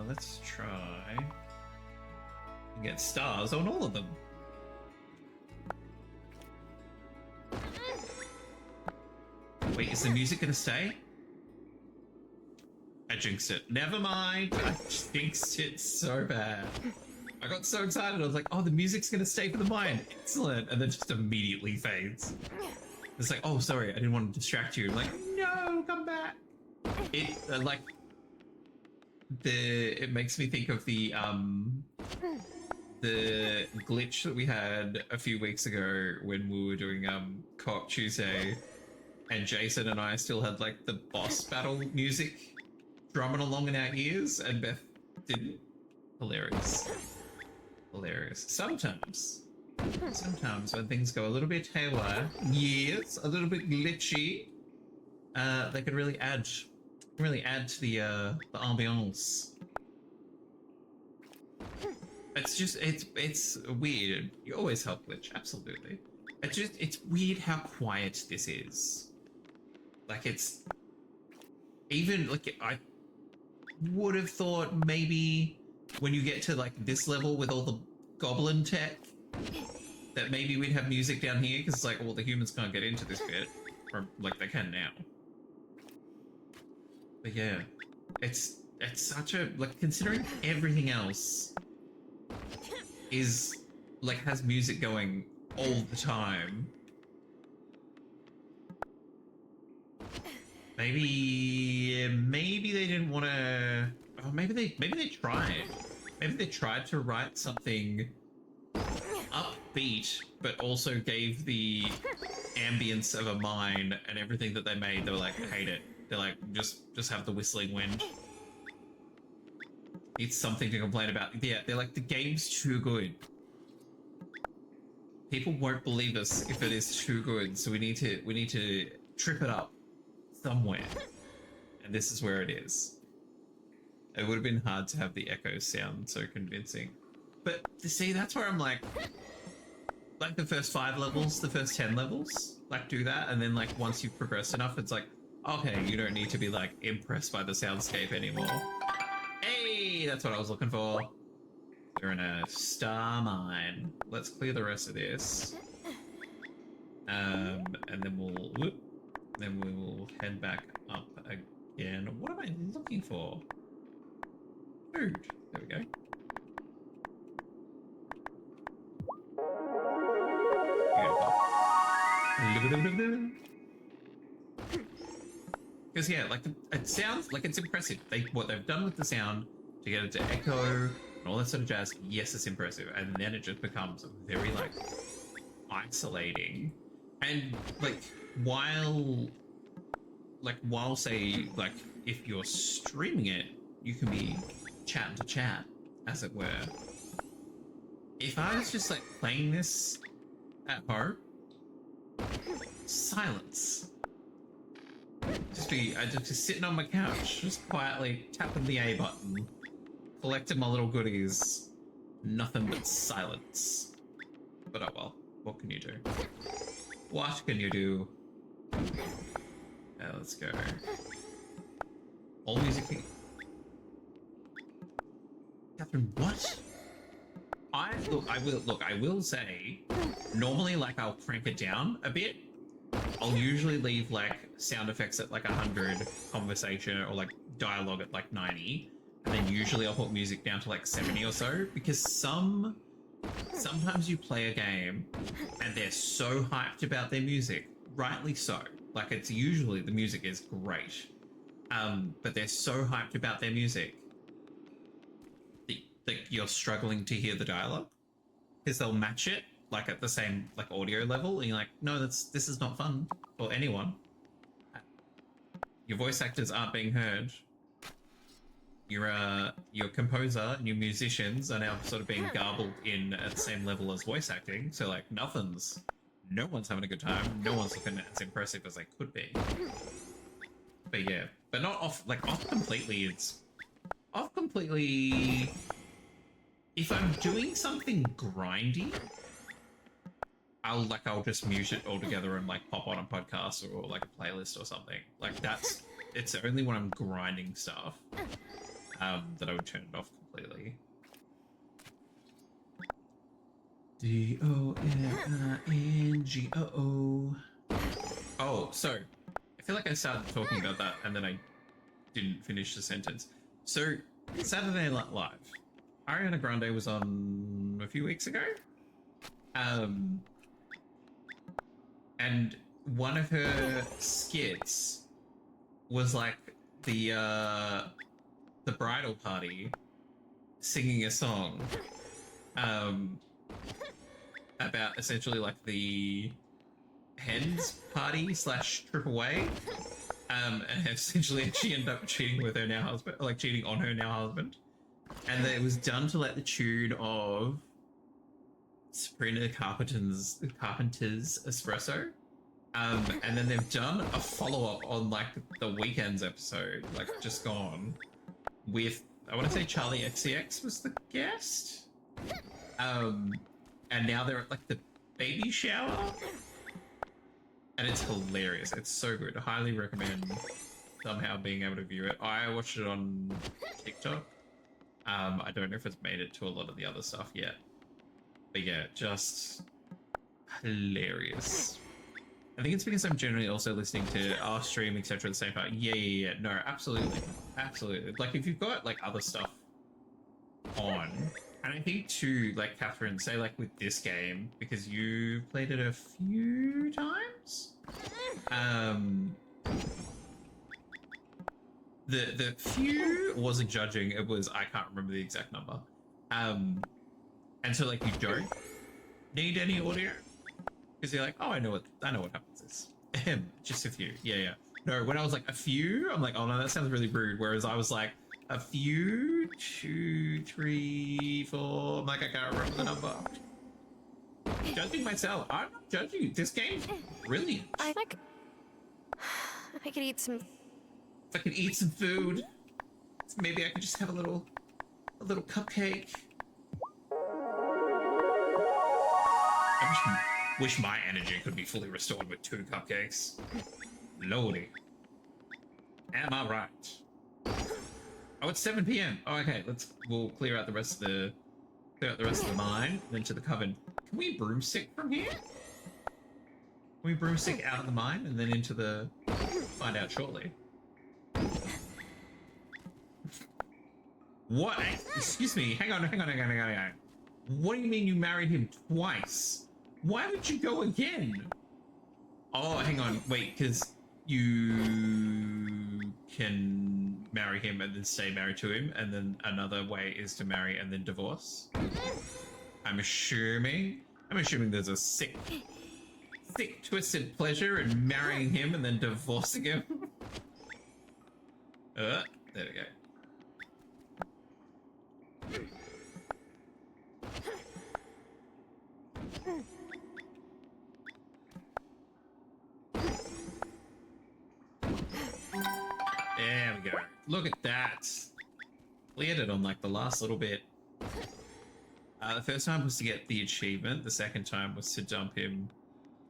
Speaker 1: Let's try and get stars on all of them. Wait, is the music gonna stay? I jinxed it. Never mind. I jinxed it so bad. I got so excited. I was like, oh, the music's gonna stay for the mine. Excellent. And then just immediately fades. It's like, oh, sorry, I didn't want to distract you. I'm like, no, come back. It it makes me think of the glitch that we had a few weeks ago when we were doing Co-op Tuesday, and Jason and I still had like the boss battle music drumming along in our ears, and Beth didn't. Hilarious. Hilarious. Sometimes when things go a little bit haywire, yes, a little bit glitchy, they can really add to the ambiance. It's just it's weird. You always help glitch, absolutely. It's weird how quiet this is. Like it's even like I would have thought maybe when you get to like this level with all the goblin tech that maybe we'd have music down here because it's like, well, the humans can't get into this bit, or like they can now. But yeah, it's such a like considering everything else is like has music going all the time. Maybe they didn't want to. Oh, maybe they tried. Maybe they tried to write something beat, but also gave the ambience of a mine and everything that they made. They were like, hate it. They're like, just have the whistling wind. It's something to complain about. Yeah, they're like, the game's too good. People won't believe us if it is too good, so we need to trip it up somewhere. And this is where it is. It would have been hard to have the echo sound so convincing. But see, that's where I'm like the first 5 levels, the first 10 levels, like do that, and then like once you've progressed enough, it's like, okay, you don't need to be like impressed by the soundscape anymore. Hey, that's what I was looking for. You're in a star mine. Let's clear the rest of this. And then we will head back up again. What am I looking for? Food. There we go. Because yeah, like it sounds like it's impressive. What they've done with the sound to get it to echo and all that sort of jazz. Yes, it's impressive, and then it just becomes very like isolating. And like while say like if you're streaming it, you can be chat to chat, as it were. If I was just like playing this at home, silence. I'd just be sitting on my couch, just quietly tapping the A button, collecting my little goodies. Nothing but silence. But oh well, what can you do? What can you do? Let's go. All music. Catherine, what? I will say, normally like I'll crank it down a bit. I'll usually leave like sound effects at like 100, conversation or like dialogue at like 90, and then usually I'll put music down to like 70 or so, because sometimes you play a game and they're so hyped about their music, rightly so. Like it's usually the music is great, but they're so hyped about their music that you're struggling to hear the dialogue, because they'll match it like at the same like audio level, and you're like, no, this is not fun for anyone. Your voice actors aren't being heard. Your composer and your musicians are now sort of being garbled in at the same level as voice acting. So like no one's having a good time. No one's looking as impressive as they could be. But yeah, but not off completely. It's off completely. If I'm doing something grindy, I'll just mute it altogether and like pop on a podcast or like a playlist or something. Like it's only when I'm grinding stuff that I would turn it off completely. DONINGO. Oh, so I feel like I started talking about that and then I didn't finish the sentence. So Saturday Night Live, Ariana Grande was on a few weeks ago. And one of her skits was like the bridal party singing a song about essentially like the hens party / trip away, and essentially she ended up cheating with her now husband, like cheating on her now husband, and it was done to like the tune of Sabrina Carpenter's Espresso. And then they've done a follow-up on like the Weekend's episode, like just gone, with, I want to say Charlie XCX was the guest. And now they're at like the baby shower. And it's hilarious. It's so good. I highly recommend somehow being able to view it. I watched it on TikTok. I don't know if it's made it to a lot of the other stuff yet. But yeah, just hilarious. I think it's because I'm generally also listening to our stream, etc. at the same time. Yeah. No, absolutely. Absolutely. Like, if you've got, like, other stuff on, and I think, too, like, Catherine, say, like, with this game, because you played it a few times, the few wasn't judging, it was, I can't remember the exact number. And so, like, you don't need any audio? Because you're like, oh, I know what happens is. Just a few. Yeah. No, when I was like a few, I'm like, oh no, that sounds really rude. Whereas I was like, a few, 2, 3, 4. I'm like, I can't remember the number. Judging myself. I'm not judging you. This game's brilliant.
Speaker 17: I could eat some.
Speaker 1: If I could eat some food, maybe I could just have a little cupcake. I wish my energy could be fully restored with 2 cupcakes. Lordy. Am I right? Oh, it's 7 p.m. Oh, okay. We'll clear out the rest of the mine, then to the coven. Can we broomstick from here? Can we broomstick out of the mine and then into the... Find out shortly. What? Excuse me. Hang on. What do you mean you married him twice? Why would you go again? Oh, hang on. Wait, because you can marry him and then stay married to him, and then another way is to marry and then divorce. I'm assuming there's a sick, twisted pleasure in marrying him and then divorcing him. There we go. There we go. Look at that. Cleared it on like the last little bit. The first time was to get the achievement. The second time was to dump him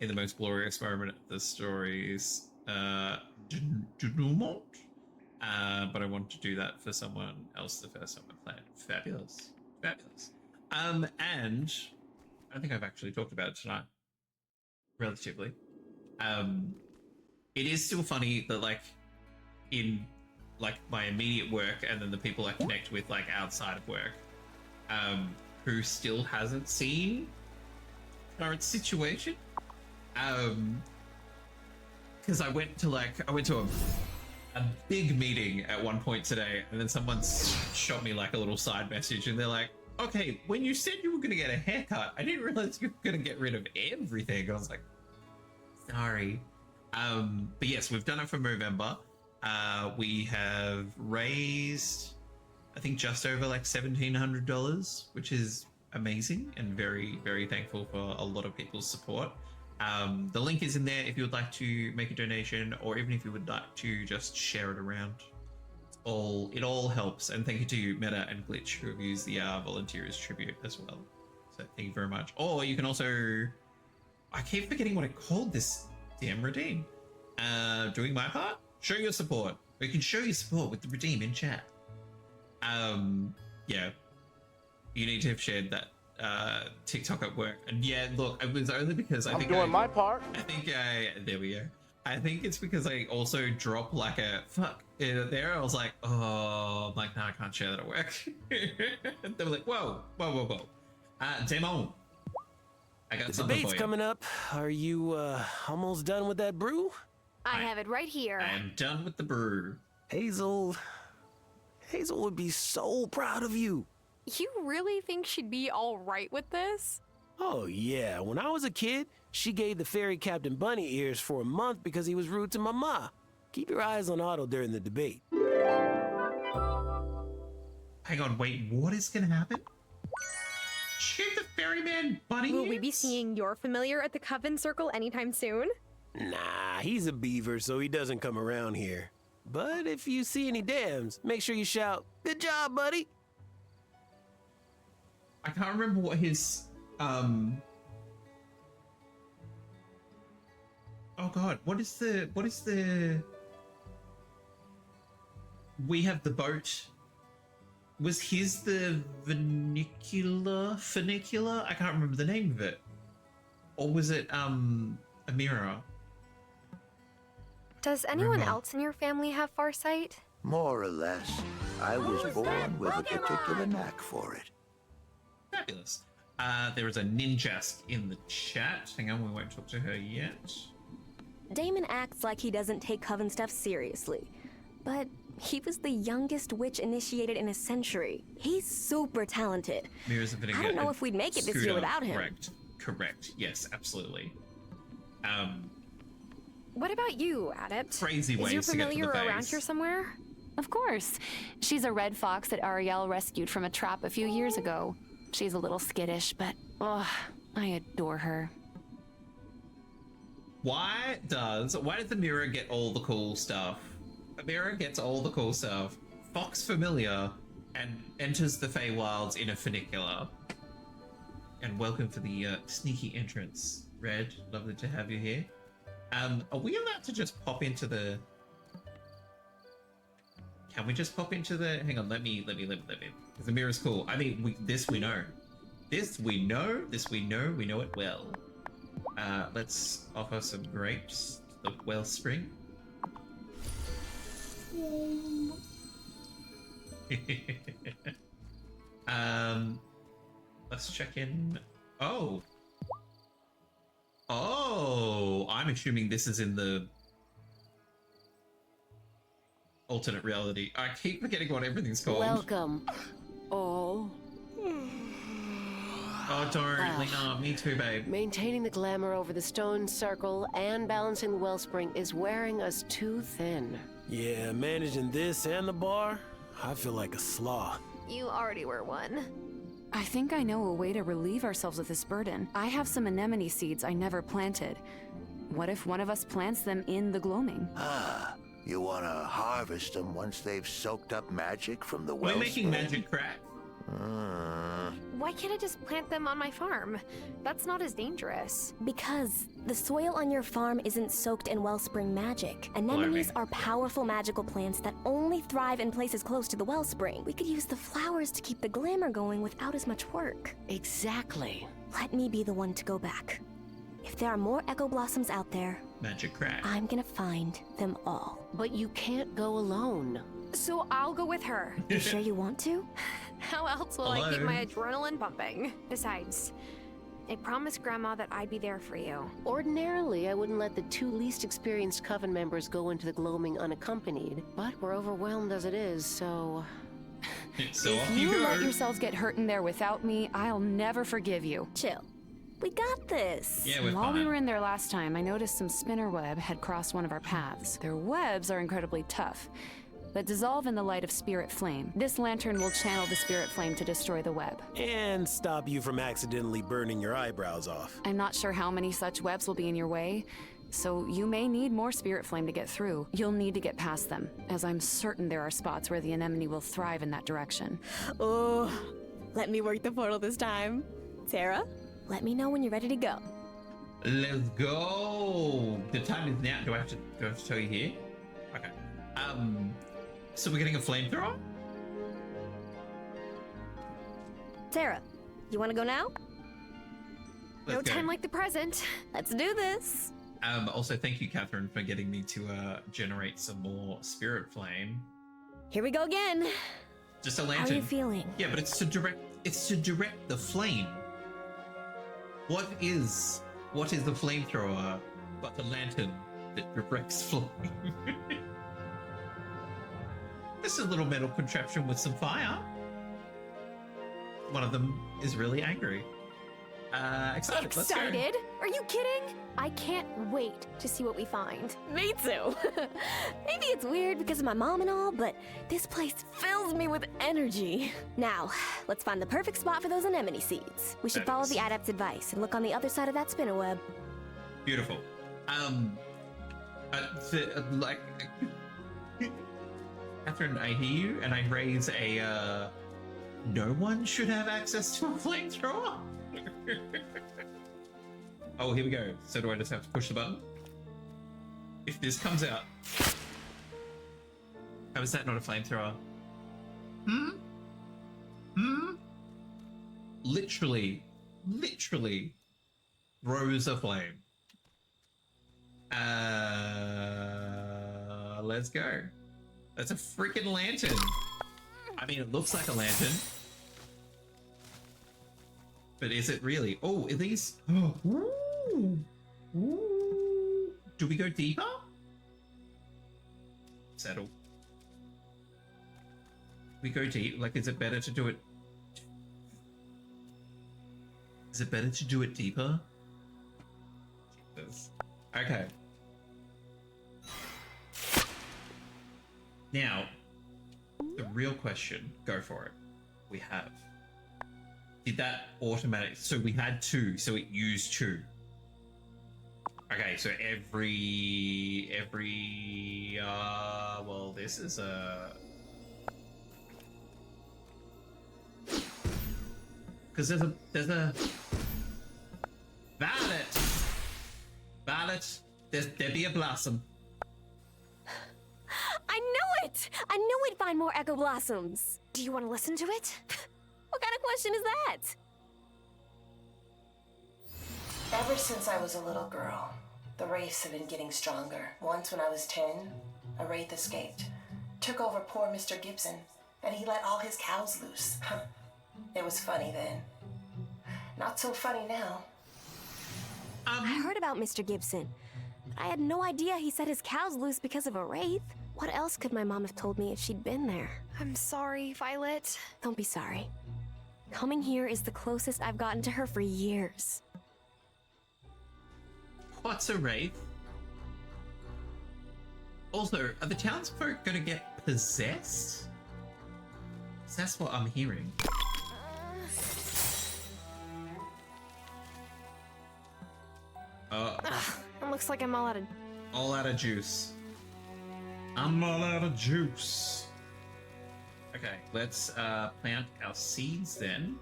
Speaker 1: in the most glorious moment of the story's denouement. But I wanted to do that for someone else the first time I played. Fabulous. And I think I've actually talked about it tonight. Relatively. It is still funny that like in like my immediate work and then the people I connect with like outside of work, who still hasn't seen current situation. Because I went to a big meeting at one point today, and then someone shot me like a little side message, and they're like, okay, when you said you were gonna get a haircut, I didn't realize you were gonna get rid of everything. I was like, sorry. But yes, we've done it for Movember. We have raised, I think, just over like $1,700, which is amazing and very, very thankful for a lot of people's support. The link is in there if you would like to make a donation, or even if you would like to just share it around. It all helps. And thank you to Meta and Glitch who have used the volunteers tribute as well. So thank you very much. Or you can also, I keep forgetting what I called this damn redeem. Doing my part. Show your support. You can show your support with the redeem in chat. Yeah. You need to have shared that TikTok at work. And yeah, look, it was only because I'm doing my part. There we go. I think it's because I also dropped like a fuck there. I was like, oh, I'm like, no, I can't share that at work. They were like, whoa. Demon. I got
Speaker 8: The
Speaker 1: something
Speaker 8: debate's
Speaker 1: for you.
Speaker 8: coming up. Are you almost done with that brew?
Speaker 17: I have it right here.
Speaker 1: I am done with the brew.
Speaker 8: Hazel would be so proud of you.
Speaker 17: You really think she'd be all right with this?
Speaker 8: Oh yeah, when I was a kid, she gave the fairy captain bunny ears for a month because he was rude to my ma. Keep your eyes on Otto during the debate.
Speaker 1: Hang on, wait, what is gonna happen? She gave the ferryman bunny
Speaker 17: Will
Speaker 1: ears?
Speaker 17: we be seeing your familiar at the Coven Circle anytime soon?
Speaker 8: Nah, he's a beaver, so he doesn't come around here. But if you see any dams, make sure you shout, "Good job, buddy!"
Speaker 1: I can't remember what his oh god, what is the we have the boat. Was his the funicular? I can't remember the name of it. Or was it Amira?
Speaker 17: Does anyone else in your family have farsight?
Speaker 4: More or less. I was born with a particular knack for it.
Speaker 1: Fabulous. There is a ninjask in the chat. Hang on, we won't talk to her yet.
Speaker 3: Damon acts like he doesn't take Coven stuff seriously, but he was the youngest witch initiated in a century. He's super talented.
Speaker 1: Mira's a
Speaker 3: I don't know if we'd make it this year without him.
Speaker 1: Correct. Correct. Yes, absolutely.
Speaker 17: What about you, Adept?
Speaker 1: Crazy
Speaker 17: Is
Speaker 1: ways
Speaker 17: your
Speaker 1: to get to
Speaker 17: familiar
Speaker 1: the
Speaker 17: around
Speaker 1: base.
Speaker 17: here somewhere?
Speaker 16: Of course. She's a red fox that Ariel rescued from a trap a few years ago. She's a little skittish, but oh, I adore her.
Speaker 1: Why does the mirror get all the cool stuff? The mirror gets all the cool stuff. Fox familiar and enters the Feywilds in a funicular. And welcome for the sneaky entrance. Red, lovely to have you here. Are we allowed to just pop into the... Can we just pop into the... Hang on, let me. Because the mirror's cool. I mean, this we know. This we know it well. Let's offer some grapes to the wellspring. Let's check in. Oh, I'm assuming this is in the alternate reality. I keep forgetting what everything's called.
Speaker 3: Welcome. Oh.
Speaker 1: Oh, don't, Lena. Me too, babe.
Speaker 3: Maintaining the glamour over the stone circle and balancing the wellspring is wearing us too thin.
Speaker 8: Yeah, managing this and the bar, I feel like a sloth.
Speaker 17: You already were one.
Speaker 16: I think I know a way to relieve ourselves of this burden. I have some anemone seeds I never planted. What if one of us plants them in the gloaming?
Speaker 4: Ah, you want to harvest them once they've soaked up magic from the
Speaker 1: We're
Speaker 4: wellspring?
Speaker 1: making magic crack.
Speaker 17: Why can't I just plant them on my farm? That's not as dangerous.
Speaker 2: Because the soil on your farm isn't soaked in wellspring magic. Anemones are powerful magical plants that only thrive in places close to the wellspring. We could use the flowers to keep the glamour going without as much work.
Speaker 3: Exactly.
Speaker 2: Let me be the one to go back. If there are more Echo Blossoms out there,
Speaker 1: magic crack,
Speaker 2: I'm gonna find them all.
Speaker 3: But you can't go alone.
Speaker 17: So I'll go with her.
Speaker 2: You sure you want to?
Speaker 17: How else will I keep my adrenaline pumping? Besides, I promised Grandma that I'd be there for you.
Speaker 3: Ordinarily, I wouldn't let the two least experienced coven members go into the gloaming unaccompanied, but we're overwhelmed as it is, so...
Speaker 1: So
Speaker 16: if you let yourselves get hurt in there without me, I'll never forgive you.
Speaker 2: Chill. We got this.
Speaker 1: Yeah, we're
Speaker 16: While
Speaker 1: fine.
Speaker 16: we were in there last time, I noticed some spinner web had crossed one of our paths. Their webs are incredibly tough, but dissolve in the light of spirit flame. This lantern will channel the spirit flame to destroy the web.
Speaker 8: And stop you from accidentally burning your eyebrows off.
Speaker 16: I'm not sure how many such webs will be in your way, so you may need more spirit flame to get through. You'll need to get past them, as I'm certain there are spots where the anemone will thrive in that direction.
Speaker 2: Oh, let me work the portal this time. Sarah, let me know when you're ready to go.
Speaker 1: Let's go. The time is now. Do I have to tell you here? Okay. So we're getting a flamethrower?
Speaker 2: Sarah, you want to go now?
Speaker 17: No time like the present.
Speaker 2: Let's do this.
Speaker 1: Also, thank you, Catherine, for getting me to generate some more spirit flame.
Speaker 2: Here we go again.
Speaker 1: Just a lantern.
Speaker 2: How are you feeling?
Speaker 1: Yeah, but it's to direct the flame. What is the flamethrower but the lantern that directs flame? This is a little metal contraption with some fire. One of them is really angry. Excited. Let's go.
Speaker 17: Excited? Are you kidding? I can't wait to see what we find.
Speaker 2: Me too. Maybe it's weird because of my mom and all, but this place fills me with energy. Now, let's find the perfect spot for those anemone seeds. We should follow the Adept's advice and look on the other side of that spinner web.
Speaker 1: Beautiful. Catherine, I hear you, and I raise a, no one should have access to a flamethrower? Oh, here we go. So do I just have to push the button? If this comes out... How is that not a flamethrower? Literally, rose of flame. Let's go. That's a freaking lantern. I mean, it looks like a lantern. But is it really? Oh, are these... Oh, ooh. Ooh. Do we go deeper? Settle. We go deep? Like, is it better to do it... Is it better to do it deeper? Jesus. Okay. Now, the real question, go for it. We have. Did that automatic? So we had 2, so it used 2. Okay, so well, this is a... Because there's a... Violet! There be a blossom.
Speaker 2: I knew it! I knew we'd find more echo blossoms.
Speaker 17: Do you want to listen to it?
Speaker 2: What kind of question is that?
Speaker 6: Ever since I was a little girl, the wraiths have been getting stronger. Once when I was 10, a wraith escaped, took over poor Mr. Gibson, and he let all his cows loose. It was funny then. Not so funny now.
Speaker 2: I heard about Mr. Gibson. I had no idea he set his cows loose because of a wraith. What else could my mom have told me if she'd been there?
Speaker 17: I'm sorry, Violet.
Speaker 2: Don't be sorry. Coming here is the closest I've gotten to her for years.
Speaker 1: What's a wraith? Also, are the townsfolk gonna get possessed? 'Cause that's what I'm hearing.
Speaker 17: It looks like I'm all out of...
Speaker 1: All out of juice. I'm all out of juice. Okay, let's plant our seeds then.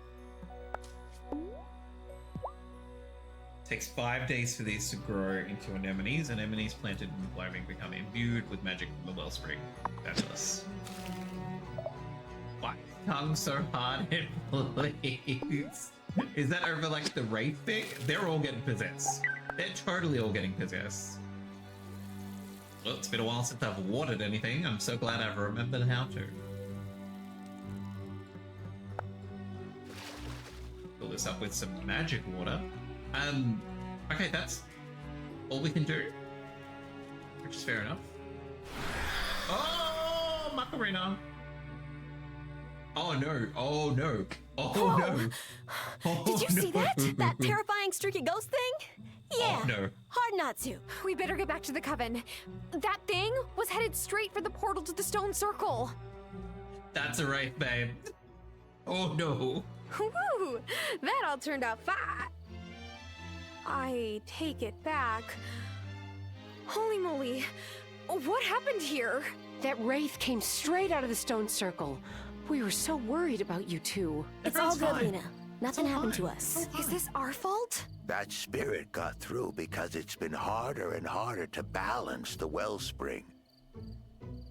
Speaker 1: Takes 5 days for these to grow into anemones. Anemones planted in blooming become imbued with magic from the wellspring. Fabulous. Why tongue so hard it bleeds? Is that over like the wraith thing? They're all getting possessed. They're totally all getting possessed. Well, it's been a while since I've watered anything. I'm so glad I've remembered how to. Fill this up with some magic water. Okay, that's all we can do, which is fair enough. Oh, Macarena! Oh no! Oh no! Oh no! Oh,
Speaker 2: Did you see that? That terrifying streaky ghost thing? Yeah.
Speaker 1: Oh no!
Speaker 2: Hard not to.
Speaker 17: We better get back to the coven. That thing was headed straight for the portal to the stone circle.
Speaker 1: That's a wraith, babe. Oh no!
Speaker 17: Woo! That all turned out fine. I take it back. Holy moly. What happened here?
Speaker 3: That wraith came straight out of the stone circle. We were so worried about you two.
Speaker 2: It's all good, Lena. Nothing happened to us.
Speaker 17: Is this our fault?
Speaker 4: That spirit got through because it's been harder and harder to balance the wellspring.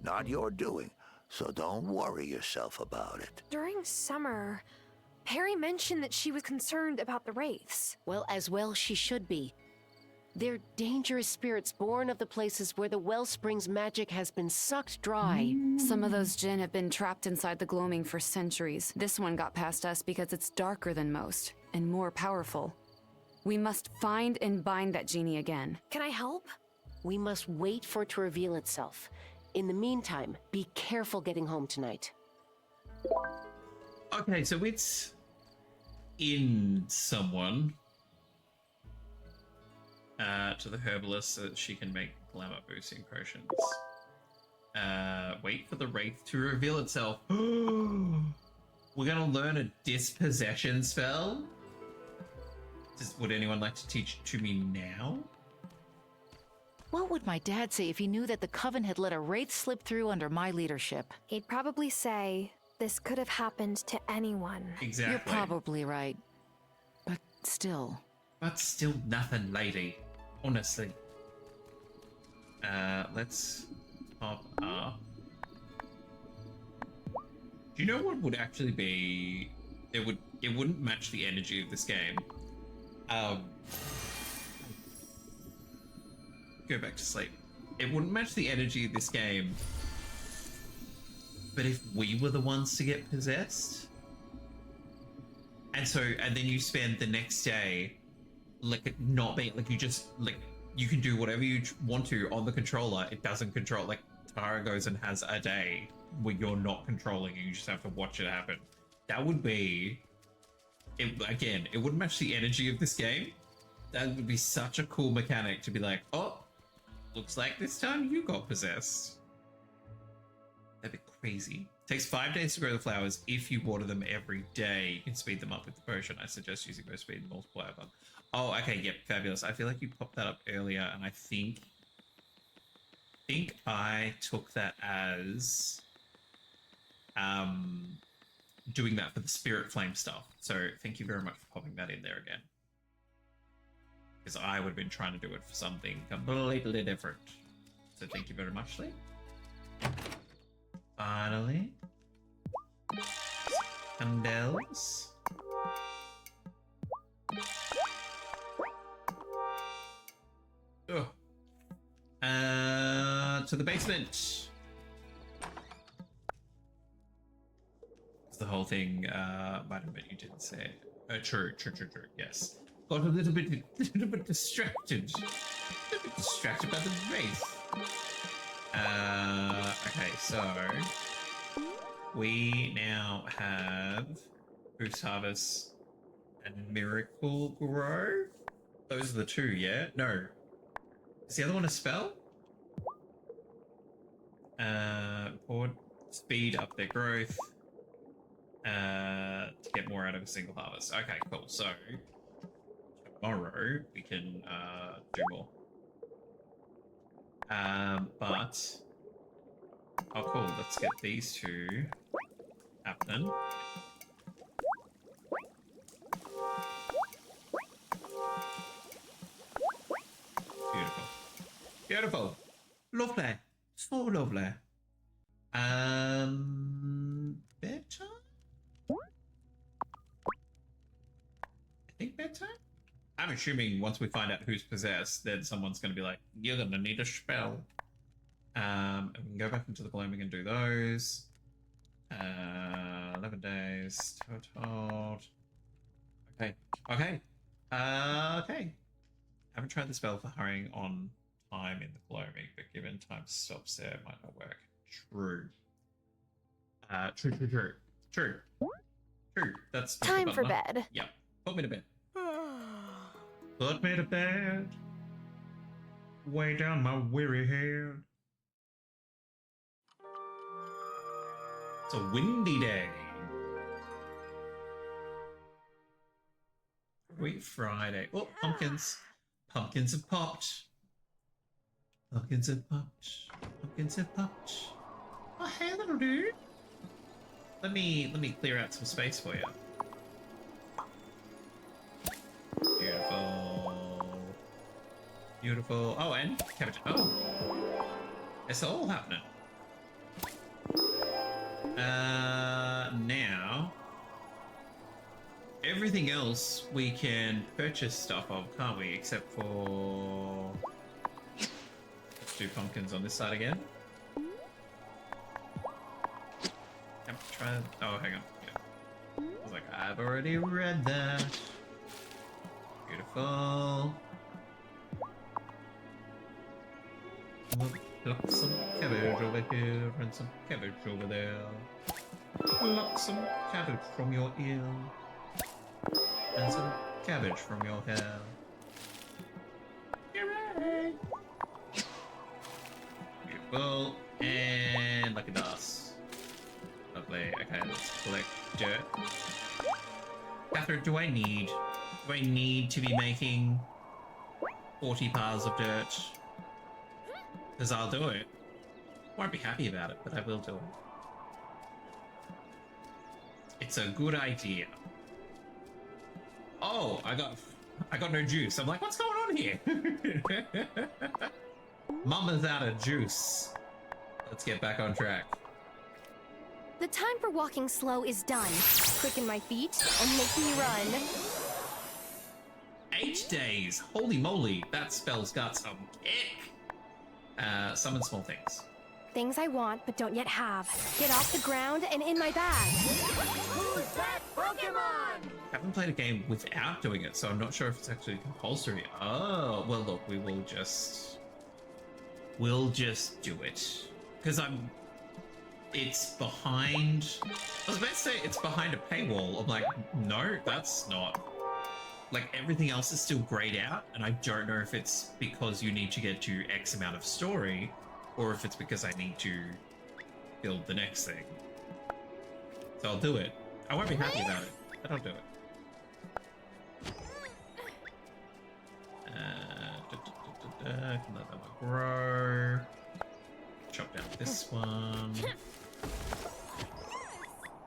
Speaker 4: Not your doing, so don't worry yourself about it.
Speaker 17: During summer, Perry mentioned that she was concerned about the wraiths.
Speaker 3: Well, as well she should be. They're dangerous spirits born of the places where the wellspring's magic has been sucked dry.
Speaker 16: Some of those djinn have been trapped inside the gloaming for centuries. This one got past us because it's darker than most and more powerful. We must find and bind that genie again.
Speaker 17: Can I help?
Speaker 3: We must wait for it to reveal itself. In the meantime, be careful getting home tonight.
Speaker 1: Okay, so it's in someone to the herbalist so that she can make glamour boosting potions. Wait for the wraith to reveal itself. We're gonna learn a dispossession spell. Would anyone like to teach it to me now?
Speaker 7: What would my dad say if he knew that the Coven had let a wraith slip through under my leadership?
Speaker 17: He'd probably say, this could have happened to anyone.
Speaker 1: Exactly.
Speaker 7: You're probably right. But still.
Speaker 1: But still nothing, lady. Honestly. Let's pop up. Do you know what would actually be... It wouldn't match the energy of this game. Go back to sleep. It wouldn't match the energy of this game. But if we were the ones to get possessed, and then you spend the next day, like, not being, like, you just, like, you can do whatever you want to on the controller. It doesn't control, like, Tara goes and has a day where you're not controlling, you just have to watch it happen. That would be Again, it wouldn't match the energy of this game. That would be such a cool mechanic to be like, oh, looks like this time you got possessed. That'd be crazy. Takes 5 days to grow the flowers. If you water them every day, you can speed them up with the potion. I suggest using Go Speed Multiplier button. Oh, okay, yep, fabulous. I feel like you popped that up earlier, and I think I took that as doing that for the Spirit Flame stuff. So thank you very much for popping that in there again. Because I would have been trying to do it for something completely different. So thank you very much, Lee. Finally. Candles. Oh. To the basement. The whole thing, might have been you didn't say it. True. Yes. Got a little bit distracted. A little bit distracted by the race. Okay, so we now have Boost Harvest and Miracle Grow. Those are the two, yeah? No. Is the other one a spell? Speed up their growth. To get more out of a single harvest. Okay, cool. So tomorrow we can do more. But oh, cool. Let's get these two happening. Beautiful, beautiful, lovely, so lovely. Better. Bedtime? I'm assuming once we find out who's possessed, then someone's going to be like, you're going to need a spell. And we can go back into the gloaming and do those. 11 days. Total. Okay. Okay. Okay. Haven't tried the spell for hurrying on time in the gloaming, but given time stops there, it might not work. True. True. That's
Speaker 3: time for bed.
Speaker 1: Yep. Put me to bed. Put me to bed. Way down my weary head. It's a windy day. Sweet Friday. Oh, pumpkins. Pumpkins have popped. Pumpkins have popped. Pumpkins have popped. Oh, hey, little dude. Let me clear out some space for you. Beautiful. Beautiful. Oh, and cabbage. Oh. It's all happening. Now, everything else we can purchase stuff of, can't we? Except for... Let's do pumpkins on this side again. Try... Oh, hang on. Yeah. I was like, I've already read that. Beautiful. We'll pluck some cabbage over here and some cabbage over there. Pluck some cabbage from your ear and some cabbage from your hair. Hooray! Beautiful. And lucky dust. Lovely. Okay, let's collect dirt. Catherine, do I need to be making 40 piles of dirt? Because I'll do it. Won't be happy about it, but I will do it. It's a good idea. Oh, I got no juice. I'm like, what's going on here? Mama's out of juice. Let's get back on track.
Speaker 2: The time for walking slow is done. Quicken my feet and make me run.
Speaker 1: 8 days. Holy moly, that spell's got some kick. Summon small things.
Speaker 2: Things I want but don't yet have. Get off the ground and in my bag.
Speaker 4: Who's that Pokemon?
Speaker 1: I haven't played a game without doing it, so I'm not sure if it's actually compulsory. Oh, well look, we'll just do it. Because it's behind... I was about to say it's behind a paywall. I'm like, no, that's not. Like, everything else is still grayed out, and I don't know if it's because you need to get to X amount of story, or if it's because I need to build the next thing. So I'll do it. I won't be happy about it, but I'll do it. Can let that one grow. Chop down this one.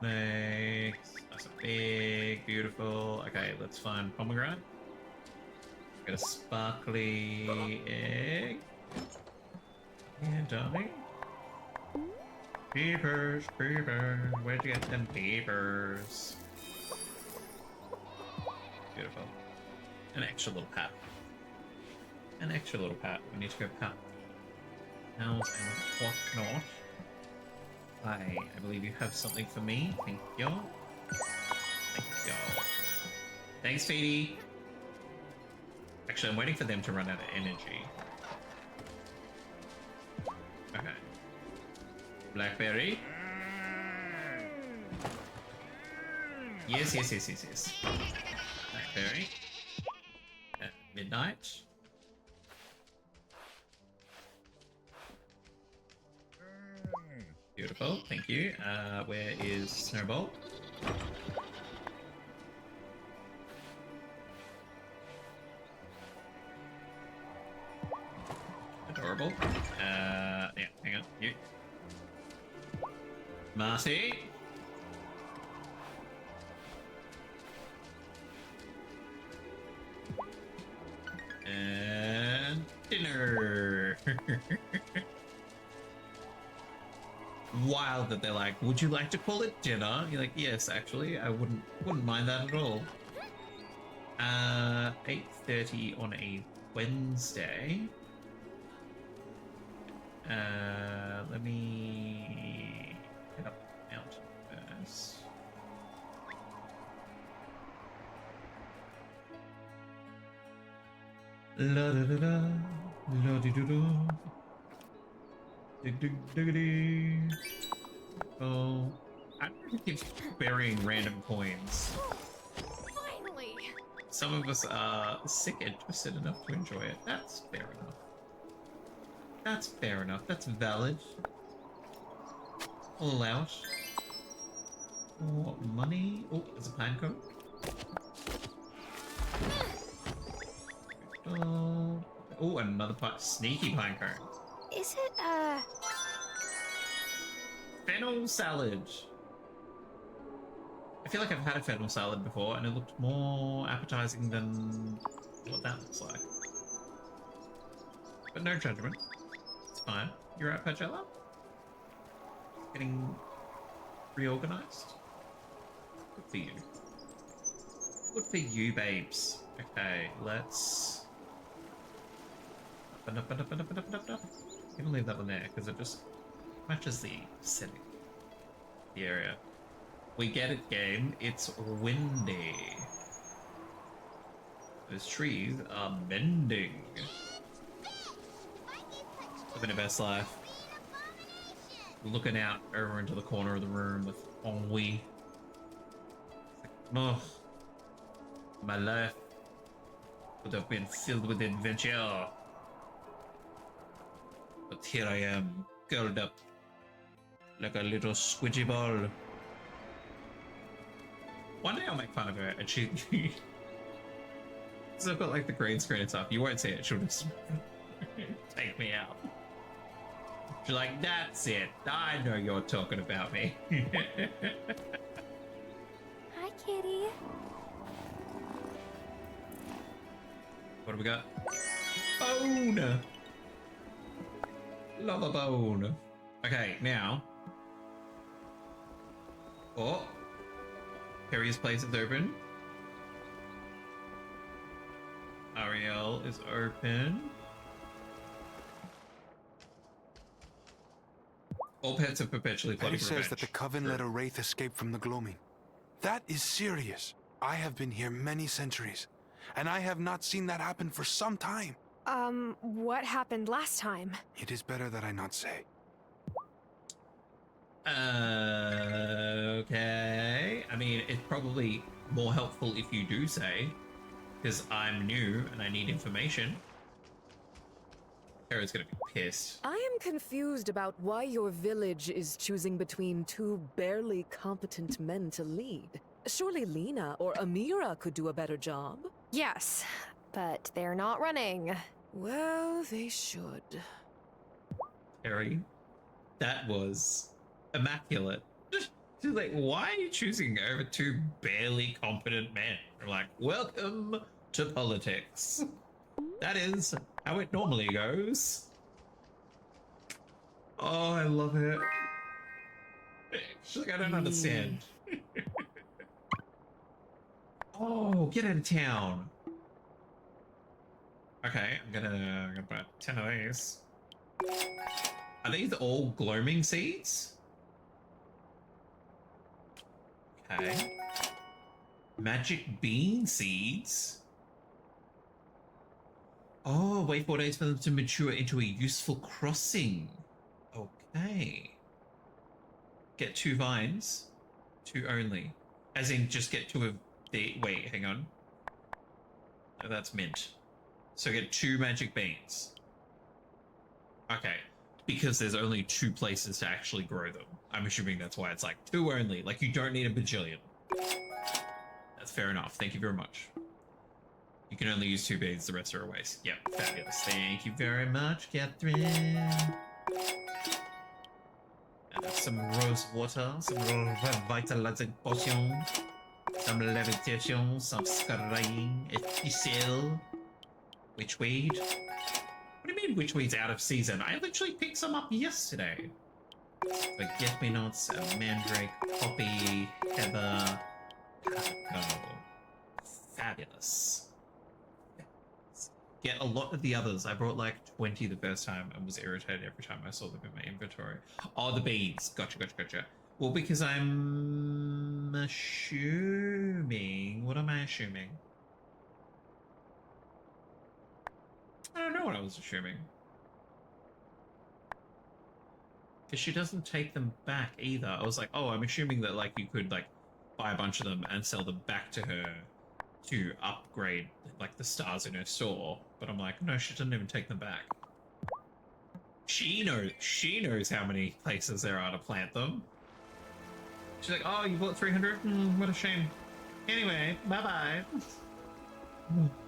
Speaker 1: Next. Nice and big, beautiful. Okay, let's find pomegranate. Get a sparkly egg. And darling. Peepers, peepers. Where'd you get them peepers? Beautiful. An extra little pat. An extra little pat. We need to go pat cows and whatnot. I believe you have something for me. Thank you. Thank you. Thanks, Feedy. Actually, I'm waiting for them to run out of energy. Okay. Blackberry. Yes, yes, yes, yes, yes. Blackberry. Midnight. Beautiful, thank you. Where is Snowball? Adorable. Yeah, hang on. You. Marty. And dinner. Wild that they're like, would you like to call it dinner? You're like, yes, actually, I wouldn't mind that at all. 8:30 on a Wednesday. Let me head up the mountain first. La da da da, la di do do. Dig dig diggity. Oh, I don't know who keeps burying random coins.
Speaker 17: Finally!
Speaker 1: Some of us are sick interested enough to enjoy it. That's fair enough. That's fair enough. That's valid. I'll allow it. More money. Oh, there's a pine cone. Oh, another sneaky pine cone.
Speaker 24: Is it,
Speaker 1: Fennel salad. I feel like I've had a fennel salad before, and it looked more appetizing than what that looks like. But no judgment. It's fine. You're right, Pagella? Getting reorganized? Good for you. Good for you, babes. Okay, let's... Up. I'm gonna leave that one there, because it just matches the setting. The area. We get it, game. It's windy. Those trees are bending. Living the best life. Looking out over into the corner of the room with ennui. Oh, my life would have been filled with adventure. But here I am, curled up like a little squidgy ball. One day I'll make fun of her and she... So I've got like the green screen and stuff. You won't see it, she'll just take me out. She's like, that's it. I know you're talking about me.
Speaker 24: Hi, kitty.
Speaker 1: What do we got? Bone! Love a bone. Okay, now. Oh. Perry's place is open. Ariel is open. All pets are perpetually
Speaker 14: Perry
Speaker 1: plotting
Speaker 14: says
Speaker 1: revenge.
Speaker 14: that the Coven let a wraith escape from the gloaming. That is serious. I have been here many centuries, and I have not seen that happen for some time.
Speaker 17: What happened last time?
Speaker 14: It is better that I not say.
Speaker 1: Okay. I mean, it's probably more helpful if you do say, because I'm new and I need information. Kara's gonna be pissed.
Speaker 5: I am confused about why your village is choosing between two barely competent men to lead. Surely Lena or Amira could do a better job.
Speaker 3: Yes, but they're not running.
Speaker 5: Well, they should.
Speaker 1: Harry, that was immaculate. She's like, why are you choosing over two barely competent men? We're like, welcome to politics. That is how it normally goes. Oh, I love it. She's like, I don't understand. Oh, get out of town. Okay, I'm gonna buy 10 of these. Are these all gloaming seeds? Okay. Magic bean seeds? Oh, wait 4 days for them to mature into a useful crossing. Okay. Get 2 vines. 2 only. As in, just get 2 of the... Wait, hang on. Oh, that's mint. So get 2 magic beans. Okay. Because there's only 2 places to actually grow them. I'm assuming that's why it's like 2 only. Like, you don't need a bajillion. That's fair enough. Thank you very much. You can only use 2 beans, the rest are a waste. Yep, fabulous. Thank you very much, Catherine. And some rose water, some revitalizing potion, some levitation, some scrying, official. Witchweed. What do you mean witchweed's out of season? I literally picked some up yesterday. Forget-me-nots, mandrake, poppy, heather. Oh, fabulous. Get a lot of the others. I brought like 20 the first time and was irritated every time I saw them in my inventory. Oh, the beads. Gotcha. Well, because I'm assuming... What am I assuming? I don't know what I was assuming. Because she doesn't take them back either. I was like, oh, I'm assuming that like you could like buy a bunch of them and sell them back to her to upgrade like the stars in her store. But I'm like, no, she doesn't even take them back. She knows how many places there are to plant them. She's like, oh, you bought 300? What a shame. Anyway, bye-bye.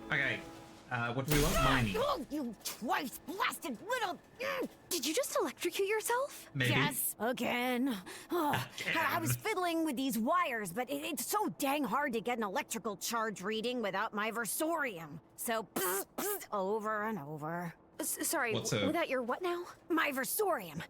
Speaker 1: Okay. What do we want? Mining.
Speaker 22: Oh, you twice blasted little...
Speaker 3: Did you just electrocute yourself?
Speaker 1: Maybe.
Speaker 22: Yes, again. Oh, I was fiddling with these wires, but it's so dang hard to get an electrical charge reading without my versorium. So, over and over.
Speaker 3: Sorry,
Speaker 1: What's a-
Speaker 3: without your what now?
Speaker 22: My versorium.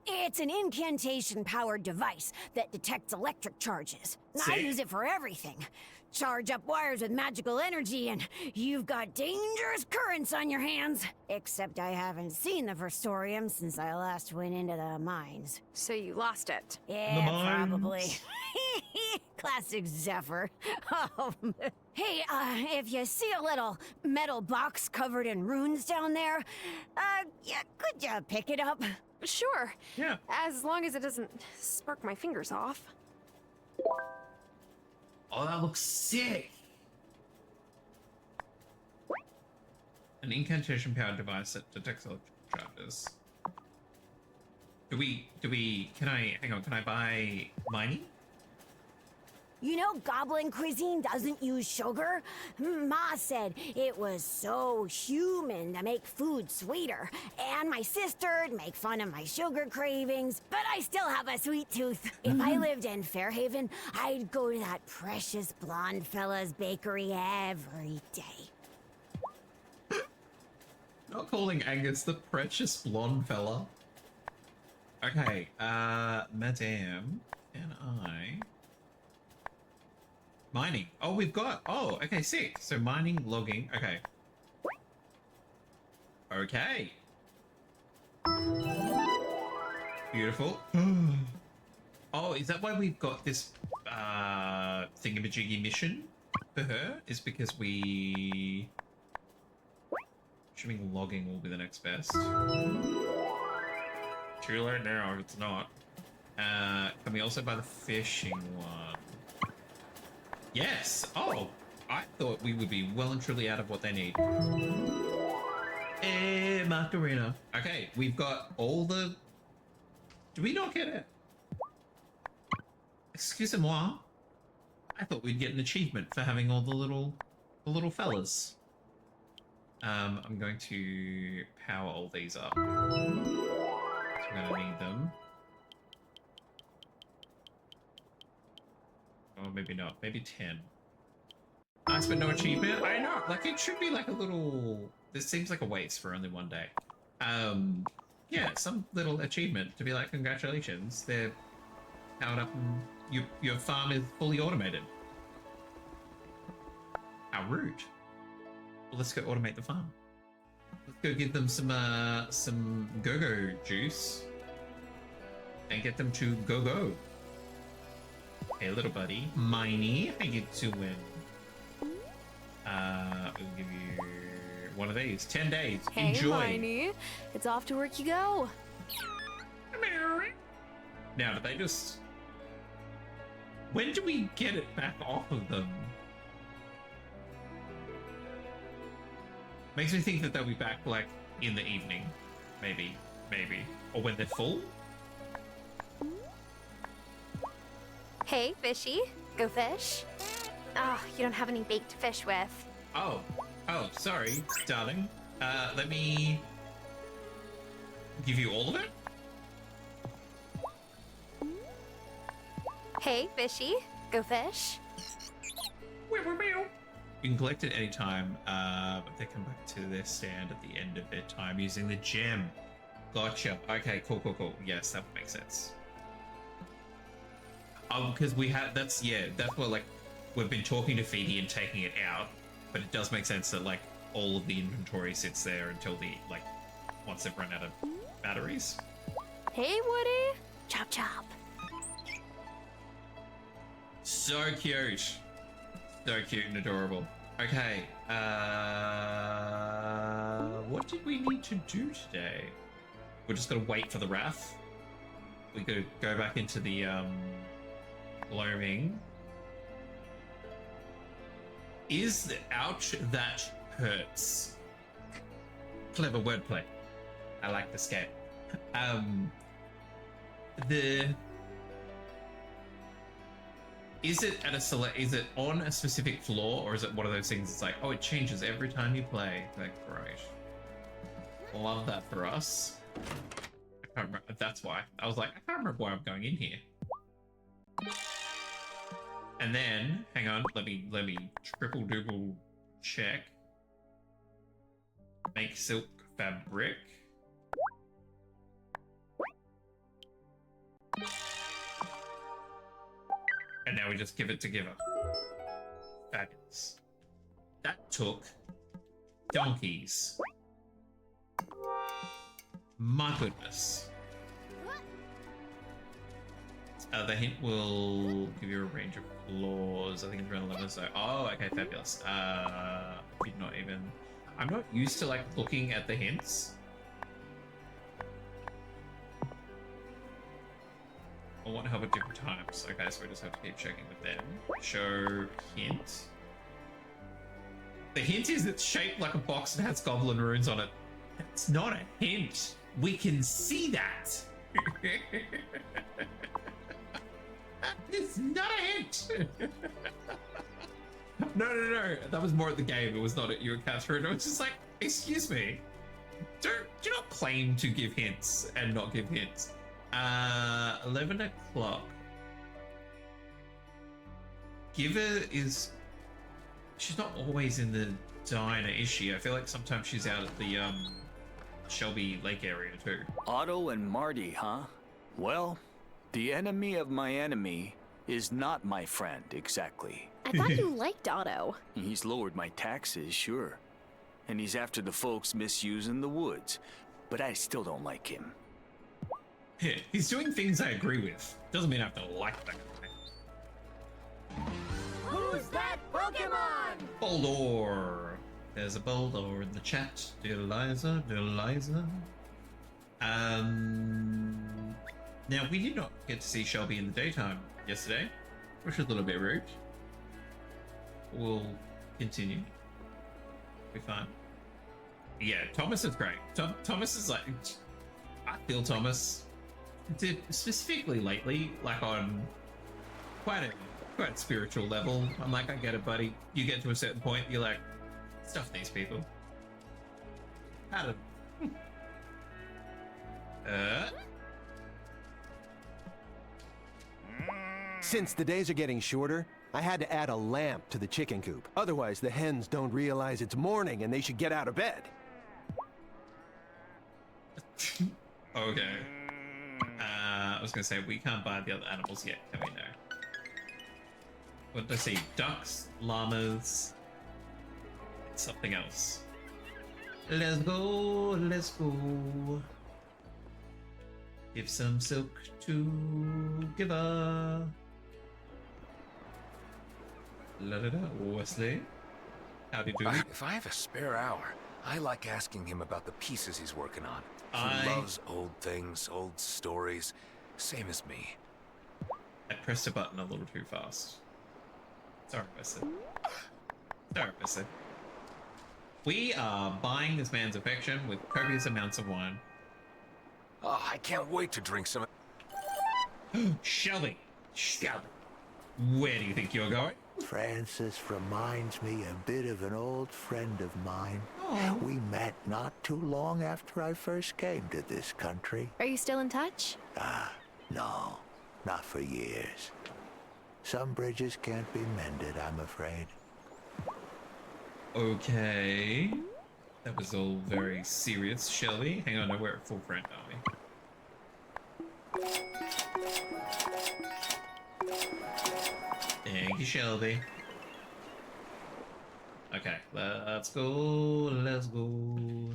Speaker 22: It's an incantation-powered device that detects electric charges. I
Speaker 1: Sick.
Speaker 22: use it for everything. Charge up wires with magical energy and you've got dangerous currents on your hands. Except I haven't seen the versorium since I last went into the mines.
Speaker 3: So you lost it.
Speaker 22: Yeah, probably. Classic Zephyr. Oh, hey, if you see a little metal box covered in runes down there, yeah, could you pick it up?
Speaker 3: Sure.
Speaker 1: Yeah.
Speaker 3: As long as it doesn't spark my fingers off.
Speaker 1: Oh, that looks sick. An incantation-powered device that detects electric charges. Can I buy mining?
Speaker 22: You know goblin cuisine doesn't use sugar? Ma said it was so human to make food sweeter. And my sister'd make fun of my sugar cravings, but I still have a sweet tooth. If I lived in Fairhaven, I'd go to that precious blonde fella's bakery every day.
Speaker 1: Not calling Angus the precious blonde fella. Okay, madame, can I... Mining. Oh, we've got... Oh, okay, sick. So mining, logging. Okay. Okay. Beautiful. Oh, is that why we've got this thingamajiggy mission for her? Is because we... Assuming logging will be the next best. Too late now if it's not. Can we also buy the fishing one? Yes! Oh! I thought we would be well and truly out of what they need. Macarena. Okay, we've got all the... Do we not get it? Excusez-moi. I thought we'd get an achievement for having all the little fellas. I'm going to power all these up. So we're gonna need them. Or maybe not. Maybe 10. Nice, but no achievement. I know. Like, it should be like a little... This seems like a waste for only one day. Yeah, some little achievement to be like, congratulations, they're powered up and your farm is fully automated. How rude. Well, let's go automate the farm. Let's go give them some go-go juice and get them to go-go. Hey, little buddy. Miney, how you doing? We'll give you one of these. 10 days.
Speaker 2: Hey,
Speaker 1: Enjoy.
Speaker 2: Miney. It's off to work you go.
Speaker 1: Now, did they just... When do we get it back off of them? Makes me think that they'll be back, like, in the evening. Maybe. Or when they're full?
Speaker 17: Hey, fishy. Go fish. Oh, you don't have any bait to fish with.
Speaker 1: Oh, sorry, darling. Let me give you all of it?
Speaker 17: Hey, fishy. Go fish.
Speaker 1: You can collect it anytime, but they come back to their stand at the end of their time using the gem. Gotcha. Okay, cool. Yes, that makes sense. Because we have, that's what, like, we've been talking to Phoebe and taking it out, but it does make sense that, like, all of the inventory sits there until the, like, once they've run out of batteries.
Speaker 2: Hey, Woody. Chop chop.
Speaker 1: So cute. So cute and adorable. Okay, what did we need to do today? We're just gonna wait for the wrath. We could go back into the, gloaming. Is the ouch that hurts? Clever wordplay. I like the skate. Is it at is it on a specific floor, or is it one of those things that's like, oh, it changes every time you play? Like, great. Love that for us. I can't remember. That's why. I was like, I can't remember why I'm going in here. And then, hang on, let me triple double check. Make silk fabric. And now we just give it to Giver. Fabulous. That took donkeys. My goodness. The hint will give you a range of floors. I think it's around 11. So, oh, okay, fabulous. Did not even. I'm not used to like looking at the hints. I want help at different times. Okay, so we just have to keep checking with them. Show hint. The hint is it's shaped like a box and has goblin runes on it. That's not a hint. We can see that. It's not a hint. No. That was more at the game. It was not at you and Catherine. It was just like, excuse me. Do not claim to give hints and not give hints. 11 o'clock. Giver is... She's not always in the diner, is she? I feel like sometimes she's out at the Shelby Lake area too.
Speaker 9: Otto and Marty, huh? Well, the enemy of my enemy is not my friend, exactly.
Speaker 2: I thought you liked Otto.
Speaker 9: He's lowered my taxes, sure. And he's after the folks misusing the woods. But I still don't like him.
Speaker 1: Yeah, he's doing things I agree with. Doesn't mean I have to like that guy.
Speaker 22: Who's that Pokemon?
Speaker 1: Boldor. There's a Boldor in the chat. Dear Liza, dear Liza. Now, we did not get to see Shelby in the daytime yesterday, which was a little bit rude. We'll continue. Be fine. Yeah, Thomas is great. Thomas is like, I feel Thomas, specifically lately, like on quite a spiritual level. I'm like, I get it, buddy. You get to a certain point, you're like, stuff these people. How to...
Speaker 8: Since the days are getting shorter, I had to add a lamp to the chicken coop. Otherwise, the hens don't realize it's morning and they should get out of bed.
Speaker 1: Okay. I was gonna say, we can't buy the other animals yet, can we? No. What did I see? Ducks, llamas, something else. Let's go, let's go. Give some silk to give her. La da da, Wesley. Howdy do.
Speaker 10: If I have a spare hour, I like asking him about the pieces he's working on. He loves old things, old stories, same as me.
Speaker 1: I pressed a button a little too fast. Sorry, Wesley. Sorry, Wesley. We are buying this man's affection with copious amounts of wine.
Speaker 10: Oh, I can't wait to drink some.
Speaker 1: Shelby! Shelby! Where do you think you're going?
Speaker 4: Francis reminds me a bit of an old friend of mine.
Speaker 2: Oh.
Speaker 4: We met not too long after I first came to this country.
Speaker 17: Are you still in touch?
Speaker 4: No, not for years. Some bridges can't be mended, I'm afraid.
Speaker 1: Okay. That was all very serious, Shelby. Hang on, no, we're at full friend, aren't we? Thank you, Shelby. Okay, let's go, let's go.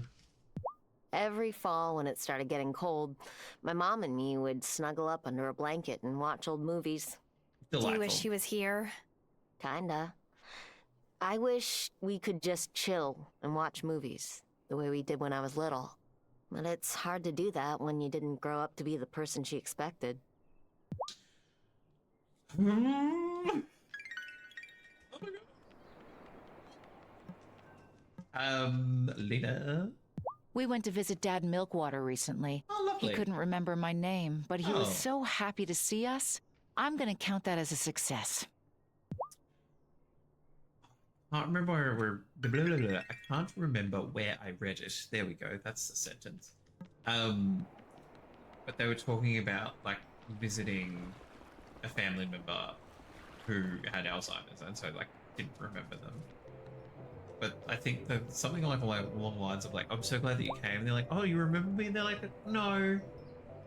Speaker 3: Every fall when it started getting cold, my mom and me would snuggle up under a blanket and watch old movies.
Speaker 17: Delightful. Do you wish she was here?
Speaker 3: Kinda. I wish we could just chill and watch movies the way we did when I was little. But it's hard to do that when you didn't grow up to be the person she expected.
Speaker 1: Lena?
Speaker 7: We went to visit Dad in Milkwater recently.
Speaker 1: Oh, lovely.
Speaker 7: He couldn't remember my name, but he was so happy to see us. I'm gonna count that as a success.
Speaker 1: I can't remember where I can't remember where I read it. There we go. That's the sentence. But they were talking about like visiting a family member who had Alzheimer's and so like didn't remember them. But I think that something along the lines of like, I'm so glad that you came. And they're like, oh, you remember me? And they're like, no,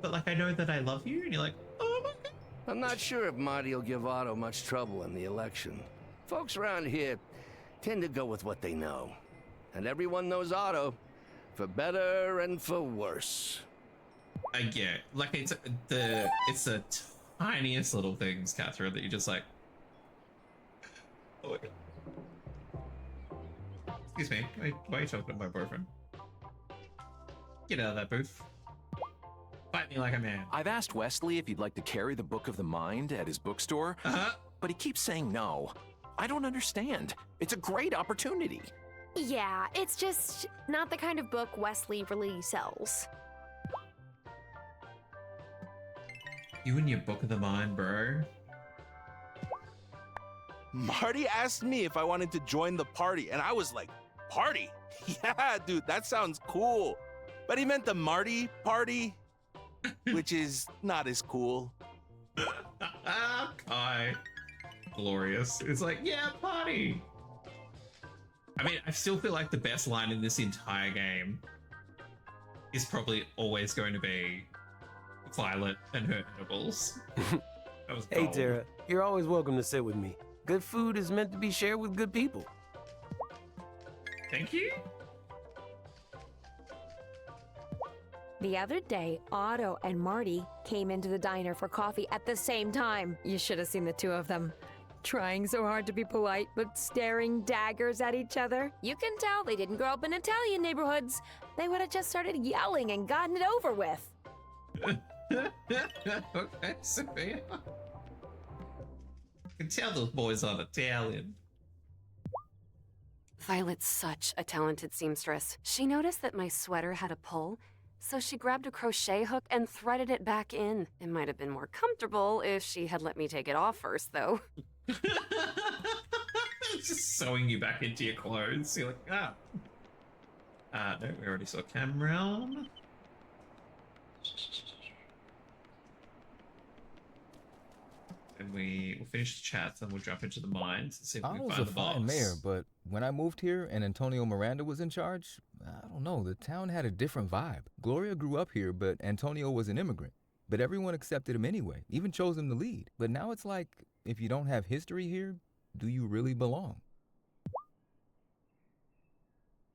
Speaker 1: but like I know that I love you. And you're like, oh my god.
Speaker 11: I'm not sure if Marty will give Otto much trouble in the election. Folks around here tend to go with what they know. And everyone knows Otto, for better and for worse.
Speaker 1: I get, like, it's the tiniest little things, Catherine, that you just like, oh my god. Excuse me, why are you talking to my boyfriend? Get out of that booth. Fight me like a man.
Speaker 18: I've asked Wesley if he'd like to carry the Book of the Mind at his bookstore, but he keeps saying no. I don't understand. It's a great opportunity.
Speaker 17: Yeah, it's just not the kind of book Wesley really sells.
Speaker 1: You and your Book of the Mind, bro.
Speaker 12: Marty asked me if I wanted to join the party, and I was like, party? Yeah, dude, that sounds cool. But he meant the Marty party, which is not as cool.
Speaker 1: Kai. Glorious. It's like, yeah, party. I mean, I still feel like the best line in this entire game is probably always going to be Violet and her edibles. That was
Speaker 8: Hey,
Speaker 1: gold.
Speaker 8: Tara, you're always welcome to sit with me. Good food is meant to be shared with good people.
Speaker 1: Thank you.
Speaker 22: The other day, Otto and Marty came into the diner for coffee at the same time. You should have seen the two of them. Trying so hard to be polite, but staring daggers at each other. You can tell they didn't grow up in Italian neighborhoods. They would have just started yelling and gotten it over with.
Speaker 1: Okay, Sophia. I can tell those boys aren't Italian.
Speaker 13: Violet's such a talented seamstress. She noticed that my sweater had a pull, so she grabbed a crochet hook and threaded it back in. It might have been more comfortable if she had let me take it off first, though.
Speaker 1: Just sewing you back into your clothes. You're like, ah. No, we already saw Cameron. And we'll finish the chats and we'll jump into the mines and see if we can
Speaker 19: Otto's
Speaker 1: find
Speaker 19: a
Speaker 1: the boss.
Speaker 19: fine mayor, but when I moved here and Antonio Miranda was in charge, I don't know, the town had a different vibe. Gloria grew up here, but Antonio was an immigrant. But everyone accepted him anyway, even chose him to lead. But now it's like, if you don't have history here, do you really belong?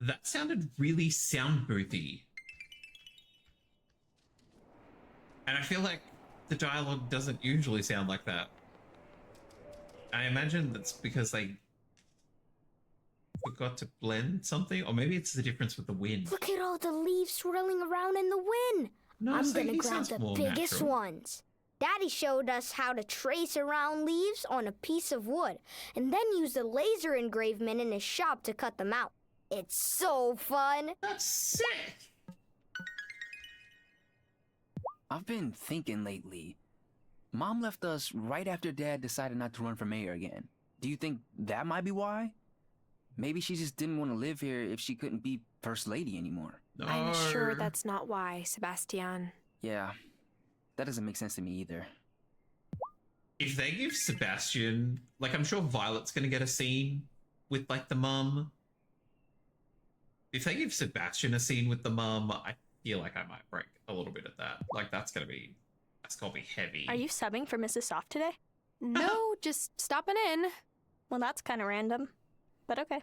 Speaker 1: That sounded really sound boothy. And I feel like the dialogue doesn't usually sound like that. I imagine that's because they forgot to blend something, or maybe it's the difference with the wind.
Speaker 24: Look at all the leaves swirling around in the wind.
Speaker 1: No,
Speaker 24: I'm
Speaker 1: so
Speaker 24: gonna
Speaker 1: he
Speaker 24: grab
Speaker 1: sounds
Speaker 24: the
Speaker 1: more
Speaker 24: biggest
Speaker 1: natural.
Speaker 24: ones. Daddy showed us how to trace around leaves on a piece of wood, and then use the laser engravement in his shop to cut them out. It's so fun.
Speaker 1: That's sick.
Speaker 23: I've been thinking lately. Mom left us right after Dad decided not to run for mayor again. Do you think that might be why? Maybe she just didn't want to live here if she couldn't be First Lady anymore.
Speaker 17: I'm sure that's not why, Sebastian.
Speaker 23: Yeah, that doesn't make sense to me either.
Speaker 1: If they give Sebastian, like, I'm sure Violet's gonna get a scene with, like, the mum. If they give Sebastian a scene with the mum, I feel like I might break a little bit at that. Like, that's gonna be heavy.
Speaker 2: Are you subbing for Mrs. Soft today?
Speaker 17: No, just stopping in.
Speaker 2: Well, that's kind of random, but okay.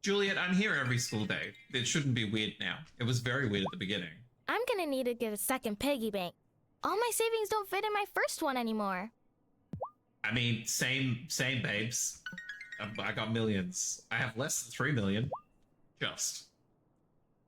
Speaker 1: Juliet, I'm here every school day. It shouldn't be weird now. It was very weird at the beginning.
Speaker 24: I'm gonna need to get a second piggy bank. All my savings don't fit in my first one anymore.
Speaker 1: I mean, same, babes. I got millions. I have less than 3 million. Just.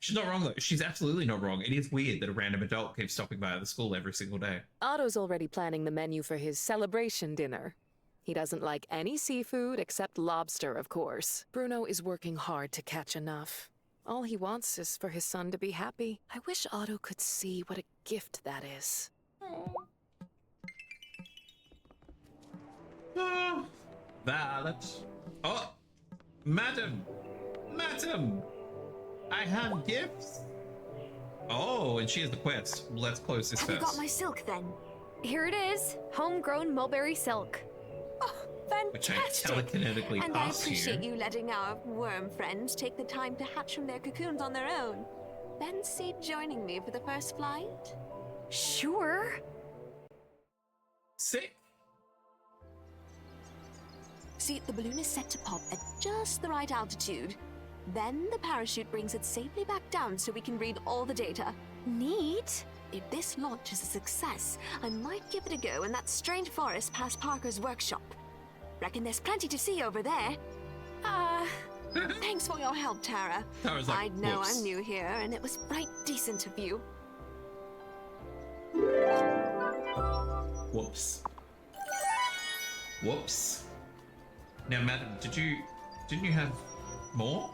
Speaker 1: She's not wrong, though. She's absolutely not wrong. It is weird that a random adult keeps stopping by the school every single day.
Speaker 5: Otto's already planning the menu for his celebration dinner. He doesn't like any seafood except lobster, of course. Bruno is working hard to catch enough. All he wants is for his son to be happy. I wish Otto could see what a gift that is.
Speaker 1: Oh, Violet. Oh, madam. Madam. I have gifts. Oh, and she has the quest. Let's close this
Speaker 17: Have
Speaker 1: first.
Speaker 17: you got my silk then? Here it is, homegrown mulberry silk.
Speaker 24: Oh,
Speaker 1: Which I
Speaker 24: fantastic!
Speaker 1: telekinetically
Speaker 24: And I
Speaker 1: pass
Speaker 24: appreciate
Speaker 1: you.
Speaker 24: you letting our worm friends take the time to hatch from their cocoons on their own. Fancy joining me for the first flight?
Speaker 17: Sure.
Speaker 1: Sick.
Speaker 24: See, the balloon is set to pop at just the right altitude. Then the parachute brings it safely back down so we can read all the data.
Speaker 17: Neat.
Speaker 24: If this launch is a success, I might give it a go in that strange forest past Parker's workshop. Reckon there's plenty to see over there. Thanks for your help, Tara.
Speaker 1: Tara's like,
Speaker 24: I know
Speaker 1: "Whoops."
Speaker 24: I'm new here, and it was right decent of you.
Speaker 1: Whoops. Whoops. Now, madam, didn't you have more?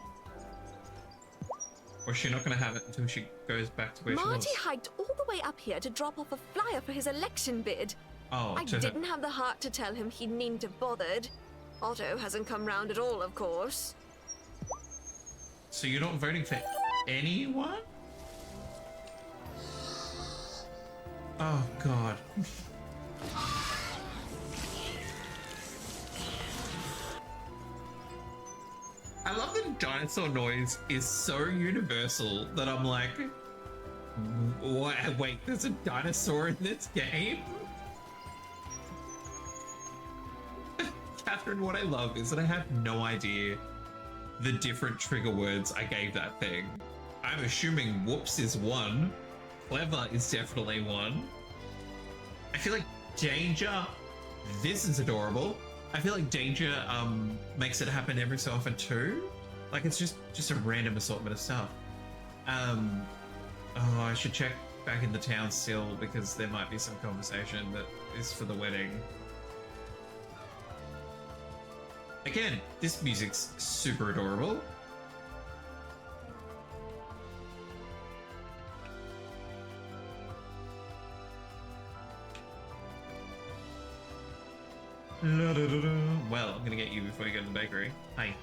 Speaker 1: Or is she not going to have it until she goes back to where she
Speaker 24: Marty
Speaker 1: was?
Speaker 24: hiked all the way up here to drop off a flyer for his election bid.
Speaker 1: Oh,
Speaker 24: I
Speaker 1: to her-
Speaker 24: didn't have the heart to tell him he needn't have bothered. Otto hasn't come round at all, of course.
Speaker 1: So you're not voting for anyone? Oh, God. I love that dinosaur noise is so universal that I'm like, what? Wait, there's a dinosaur in this game? Catherine, what I love is that I have no idea the different trigger words I gave that thing. I'm assuming whoops is one. Clever is definitely one. I feel like danger, this is adorable. I feel like danger makes it happen every so often too. Like it's just a random assortment of stuff. Oh, I should check back back in the town still because there might be some conversation that is for the wedding. Again, this music's super adorable. Well, I'm gonna get you before you go to the bakery. Hi.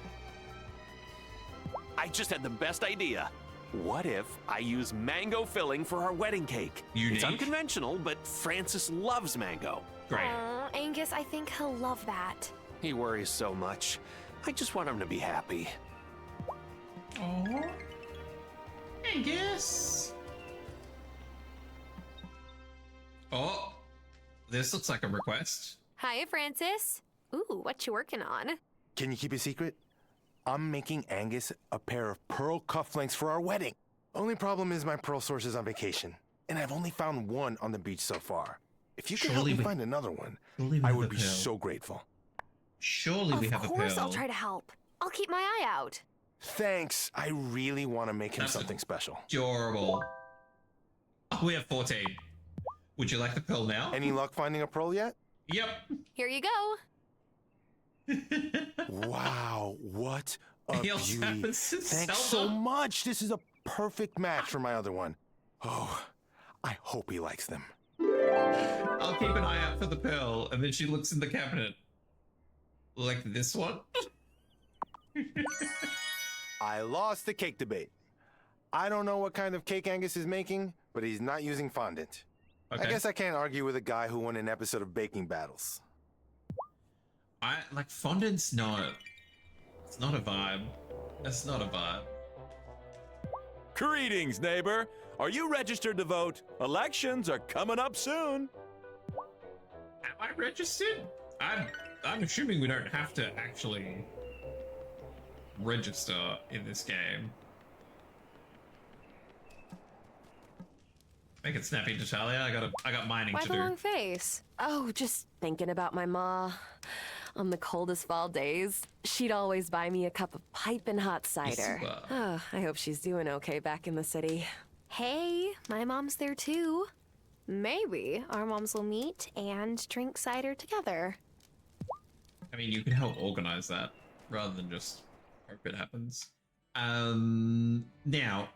Speaker 18: I just had the best idea. What if I use mango filling for our wedding cake?
Speaker 1: Unique.
Speaker 18: It's unconventional, but Francis loves mango.
Speaker 1: Great.
Speaker 17: Angus, I think he'll love that.
Speaker 18: He worries so much. I just want him to be happy.
Speaker 1: Oh, Angus. Oh, this looks like a request.
Speaker 17: Hiya, Francis. Ooh, what you working on?
Speaker 10: Can you keep a secret? I'm making Angus a pair of pearl cufflinks for our wedding. Only problem is my pearl source is on vacation, and I've only found one on the beach so far. If you could help me find another one, I would be so grateful.
Speaker 1: Surely we have a pearl.
Speaker 17: Of course, I'll try to help. I'll keep my eye out.
Speaker 10: Thanks. I really want to make him something special.
Speaker 1: Adorable. Oh, we have 14. Would you like the pearl now?
Speaker 10: Any luck finding a pearl yet?
Speaker 1: Yep.
Speaker 17: Here you go.
Speaker 10: Wow, what a
Speaker 1: He also
Speaker 10: beauty.
Speaker 1: happens to
Speaker 10: Thanks
Speaker 1: sell
Speaker 10: so
Speaker 1: them.
Speaker 10: much. This is a perfect match for my other one. Oh, I hope he likes them.
Speaker 1: I'll keep an eye out for the pearl, and then she looks in the cabinet. Like this one?
Speaker 10: I lost the cake debate. I don't know what kind of cake Angus is making, but he's not using fondant.
Speaker 1: Okay.
Speaker 10: I guess I can't argue with a guy who won an episode of Baking Battles.
Speaker 1: Like fondant's not. It's not a vibe. That's not a vibe.
Speaker 18: Greetings, neighbor. Are you registered to vote? Elections are coming up soon.
Speaker 1: Am I registered? I'm assuming we don't have to actually register in this game. Make it snappy, Natalia. I got mining
Speaker 2: Why
Speaker 1: to
Speaker 2: the
Speaker 1: do.
Speaker 2: long face? Oh, just thinking about my ma. On the coldest fall days, she'd always buy me a cup of piping hot cider. Oh, I hope she's doing okay back in the city.
Speaker 17: Hey, my mom's there too. Maybe our moms will meet and drink cider together.
Speaker 1: I mean, you can help organize that rather than just hope it happens. Now,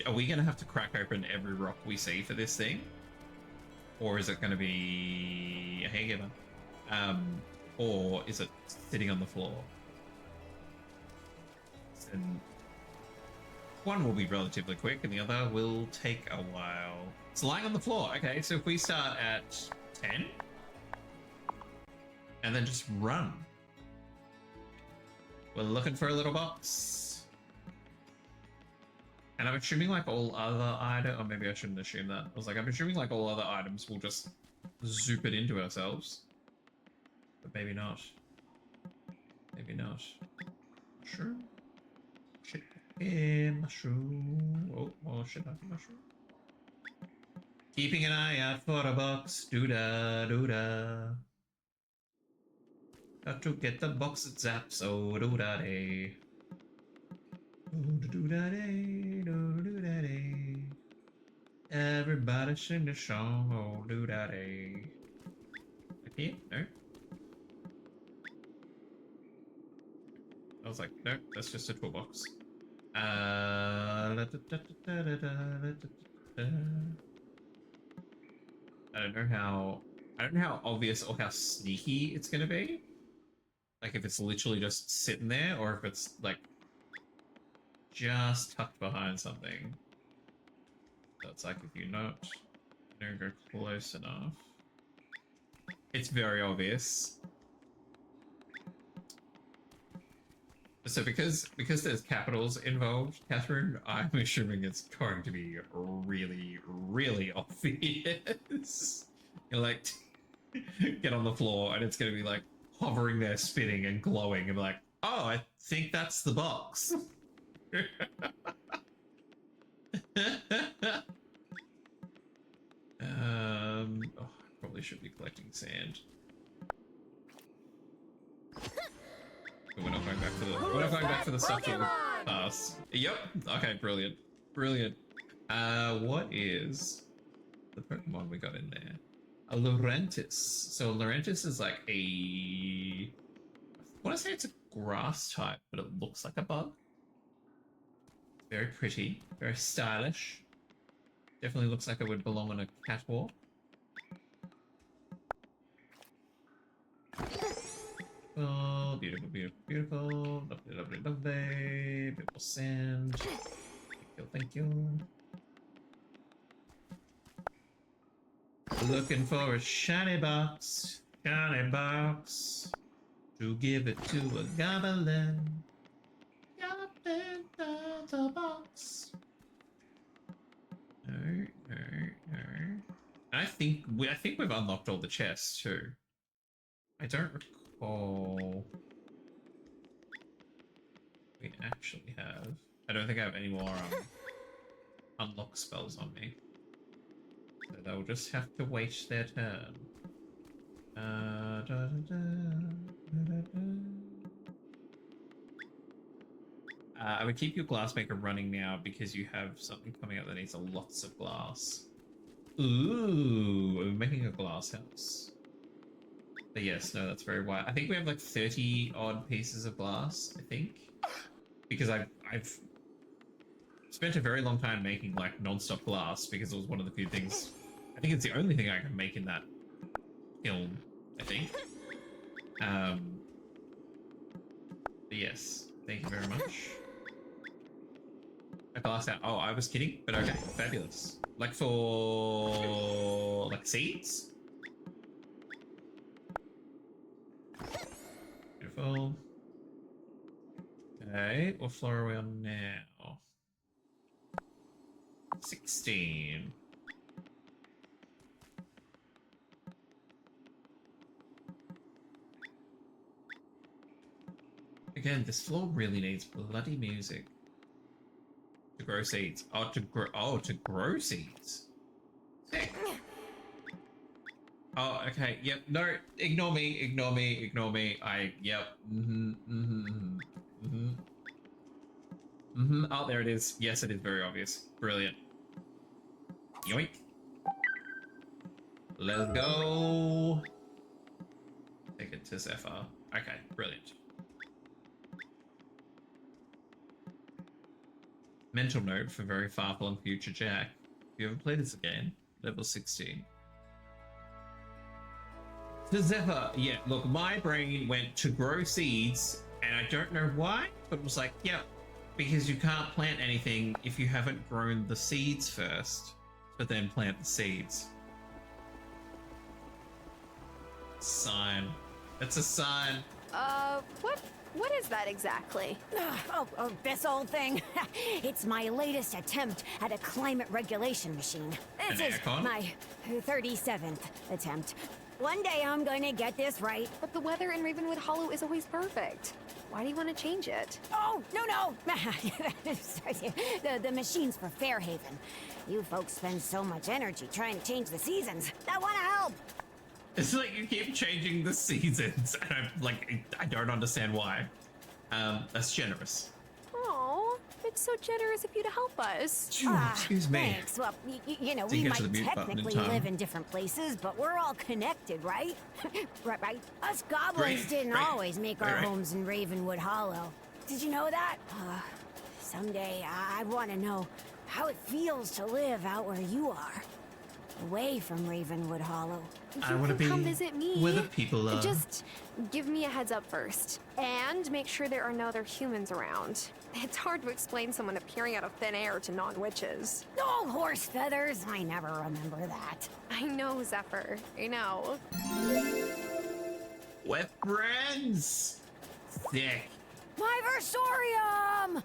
Speaker 1: are we gonna have to crack open every rock we see for this thing? Or is it gonna be a haygiver? Or is it sitting on the floor? And one will be relatively quick and the other will take a while. It's lying on the floor. Okay, so if we start at 10 and then just run. We're looking for a little box. And I'm assuming like all other items, or maybe I shouldn't assume that. I was like, I'm assuming like all other items will just zoop it into ourselves. But maybe not. Maybe not. Sure. Shit. Mushroom. Oh, shit, not mushroom. Keeping an eye out for a box. Doo-da, doo-da. Got to get the box that zaps. Oh, doo-da-day. Doo-da-day, doo-da-day. Everybody sing the song. Oh, doo-da-day. Like here? No? I was like, no, that's just a toolbox. I don't know how obvious or how sneaky it's gonna be. Like if it's literally just sitting there, or if it's like just tucked behind something. So it's like if you don't go close enough. It's very obvious. So because there's capitals involved, Catherine, I'm assuming it's going to be really, really obvious. You're like, get on the floor and it's going to be like hovering there, spinning and glowing and be like, oh, I think that's the box. I probably should be collecting sand. We're not going back for the stuff that we passed. Yep. Okay, brilliant. Brilliant. What is the Pokemon we got in there. A Laurentis. So Laurentis is like a... I want to say it's a grass type, but it looks like a bug. Very pretty, very stylish. Definitely looks like it would belong on a catwalk. Oh, beautiful, beautiful, beautiful. Lovely, lovely, lovely. Beautiful sand. Thank you. Looking for a shiny box. Shiny box. To give it to a goblin. Goblin does a box. No. I think we've unlocked all the chests too. I don't recall we actually have. I don't think I have any more unlock spells on me. So they'll just have to wait their turn. I would keep your glassmaker running now because you have something coming up that needs lots of glass. Ooh, we're making a glass house. But yes, no, that's very wide. I think we have like 30 odd pieces of glass, I think. Because I've spent a very long time making like non-stop glass because it was one of the few things. I think it's the only thing I can make in that film, I think. But yes, thank you very much. A glass out. Oh, I was kidding, but okay, fabulous. Like for like seeds? Beautiful. Okay, what floor are we on now? 16. Again, this floor really needs bloody music. To grow seeds. To grow seeds. Sick. Oh, okay. Yep. No, ignore me. Yep. Oh, there it is. Yes, it is very obvious. Brilliant. Yoink. Let's go. Take it to Zephyr. Okay, brilliant. Mental note for very far-flung future Jack. If you ever play this again, level 16. To Zephyr, yeah, look, my brain went to grow seeds, and I don't know why, but it was like, yeah, because you can't plant anything if you haven't grown the seeds first, but then plant the seeds. Sign. That's a sign.
Speaker 17: What is that exactly?
Speaker 22: Oh, this old thing. It's my latest attempt at a climate regulation machine. This is my 37th attempt. One day I'm gonna get this right.
Speaker 17: But the weather in Ravenwood Hollow is always perfect. Why do you want to change it?
Speaker 22: Oh, no. The machine's for Fairhaven. You folks spend so much energy trying to change the seasons. I want to help.
Speaker 1: It's like you keep changing the seasons, and I don't understand why. That's generous.
Speaker 17: Oh, it's so generous of you to help us.
Speaker 1: Excuse me.
Speaker 22: Thanks. Well, you know, we might technically live in different places, but we're all connected, right? right. Us goblins didn't always make our homes in Ravenwood Hollow. Did you know that? Someday I want to know how it feels to live out where you are. Away from Ravenwood Hollow.
Speaker 1: I want to be
Speaker 17: come visit me.
Speaker 1: Where the people are.
Speaker 17: Just give me a heads up first. And make sure there are no other humans around. It's hard to explain someone appearing out of thin air to non-witches.
Speaker 22: Oh, horse feathers. I never remember that.
Speaker 17: I know, Zephyr. I know.
Speaker 1: We're friends. Sick.
Speaker 22: My versorium!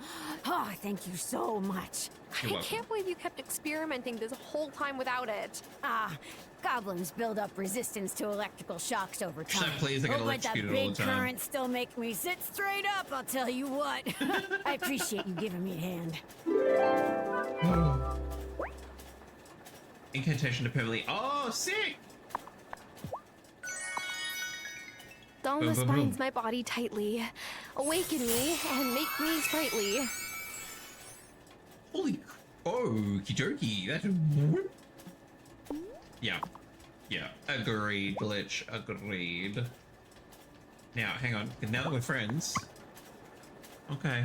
Speaker 22: Oh, thank you so much.
Speaker 17: I can't believe you kept experimenting this whole time without it.
Speaker 22: Goblins build up resistance to electrical shocks over time.
Speaker 1: Please, I get electrocuted all the time.
Speaker 22: But that big currents still make me sit straight up, I'll tell you what. I appreciate you giving me a hand.
Speaker 1: Incantation to permanently. Oh, sick!
Speaker 17: Dauntless binds my body tightly. Awaken me and make me sprightly.
Speaker 1: Holy okie dokie. That's Yeah. Yeah. Agreed, Glitch. Agreed. Now, hang on. Now that we're friends... Okay.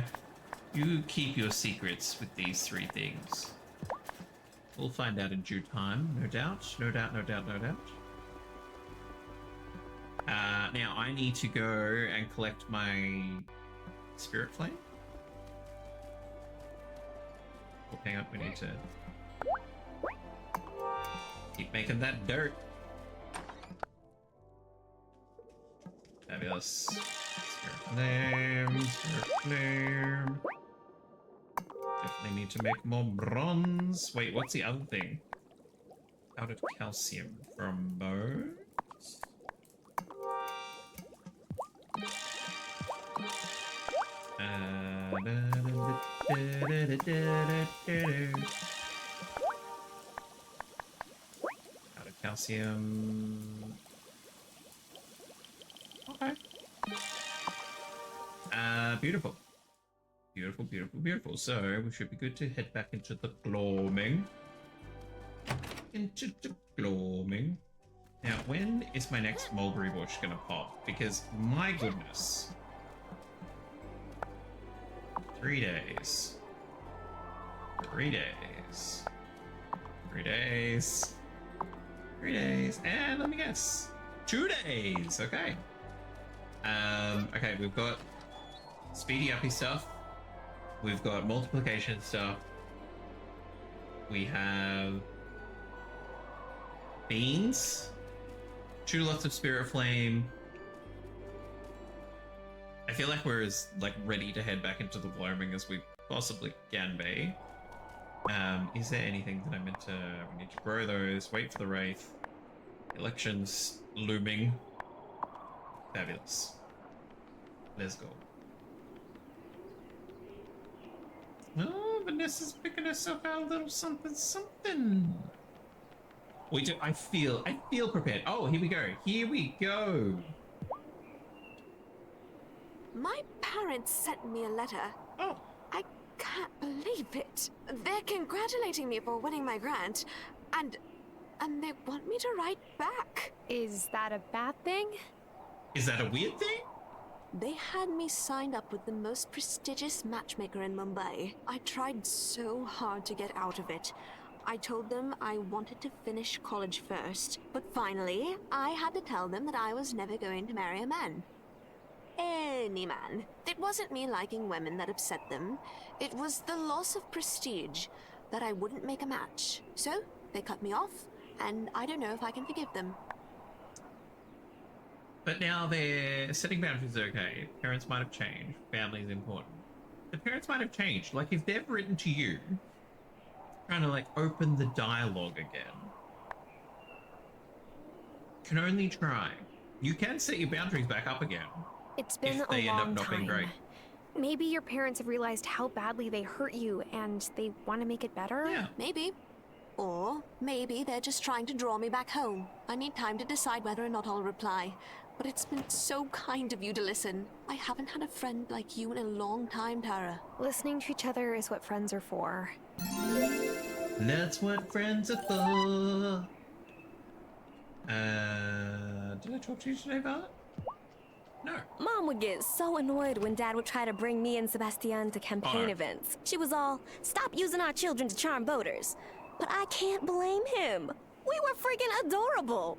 Speaker 1: You keep your secrets with these 3 things. We'll find out in due time, no doubt. No doubt, no doubt, no doubt. Now, I need to go and collect my spirit flame. Oh, hang on, we need to keep making that dirt. Fabulous. Spirit flame. Definitely need to make more bronze. Wait, what's the other thing? Powdered calcium from bones? Powdered calcium. Okay. Beautiful. Beautiful, beautiful, beautiful. So we should be good to head back into the gloaming. Into the gloaming. Now, when is my next mulberry bush gonna pop? Because my goodness. 3 days. 3 days. 3 days. 3 days. And let me guess. 2 days. Okay. Okay, we've got speedy uppy stuff. We've got multiplication stuff. We have beans. 2 lots of spirit flame. I feel like we're as ready to head back into the gloaming as we possibly can be. Is there anything that I meant to? We need to grow those. Wait for the wraith. Elections looming. Fabulous. Let's go. Oh, Vanessa's picking herself out a little something, something. We do. I feel prepared. Oh, here we go. Here we go.
Speaker 17: My parents sent me a letter.
Speaker 1: Oh.
Speaker 17: I can't believe it. They're congratulating me for winning my grant, and they want me to write back.
Speaker 22: Is that a bad thing?
Speaker 1: Is that a weird thing?
Speaker 17: They had me signed up with the most prestigious matchmaker in Mumbai. I tried so hard to get out of it. I told them I wanted to finish college first, but finally, I had to tell them that I was never going to marry a man. Any man. It wasn't me liking women that upset them. It was the loss of prestige, that I wouldn't make a match. So, they cut me off, and I don't know if I can forgive them.
Speaker 1: But now they're setting boundaries. Okay, parents might have changed. Family's important. The parents might have changed. Like, if they've written to you, trying to open the dialogue again, can only try. You can set your boundaries back up again.
Speaker 17: It's been
Speaker 1: if they
Speaker 17: a
Speaker 1: end up
Speaker 17: long
Speaker 1: not being
Speaker 17: time.
Speaker 1: great.
Speaker 17: Maybe your parents have realized how badly they hurt you and they want to make it better?
Speaker 1: Yeah.
Speaker 17: Maybe. Or maybe they're just trying to draw me back home. I need time to decide whether or not I'll reply. But it's been so kind of you to listen. I haven't had a friend like you in a long time, Tara. Listening to each other is what friends are for.
Speaker 1: That's what friends are for. Did I talk to you today, Violet? No.
Speaker 2: Mom would get so annoyed when Dad would try to bring me and Sebastian to campaign events. She was all, "Stop using our children to charm voters." But I can't blame him. We were freaking adorable.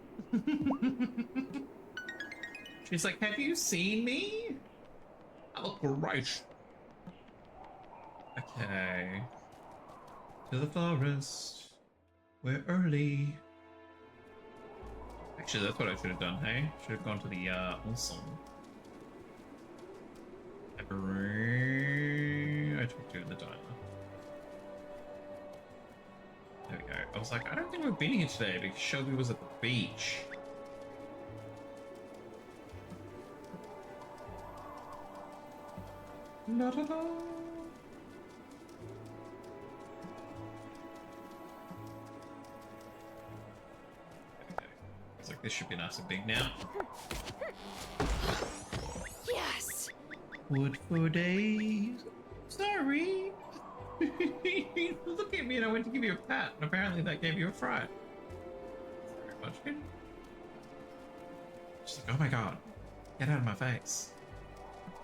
Speaker 1: She's like, "Have you seen me? I look great." Okay. To the forest. We're early. Actually, that's what I should have done, hey? Should have gone to the, ensemble. I talked to in the diner. There we go. I was like, I don't think we've been here today because Shelby was at the beach. La da da. It's like this should be nice and big now.
Speaker 17: Yes!
Speaker 1: Wood for days. Sorry. Look at me and I went to give you a pat, and apparently that gave you a fright. Munchkin? She's like, oh my god, get out of my face.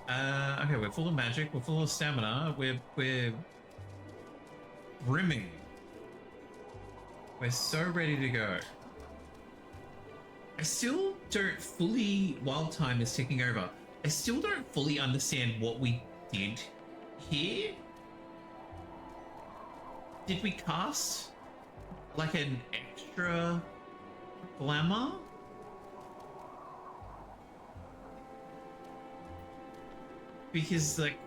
Speaker 1: Okay, we're full of magic, we're full of stamina, we're brimming. We're so ready to go. I still don't fully, while time is ticking over, I still don't fully understand what we did here. Did we cast like an extra glamour? Because like,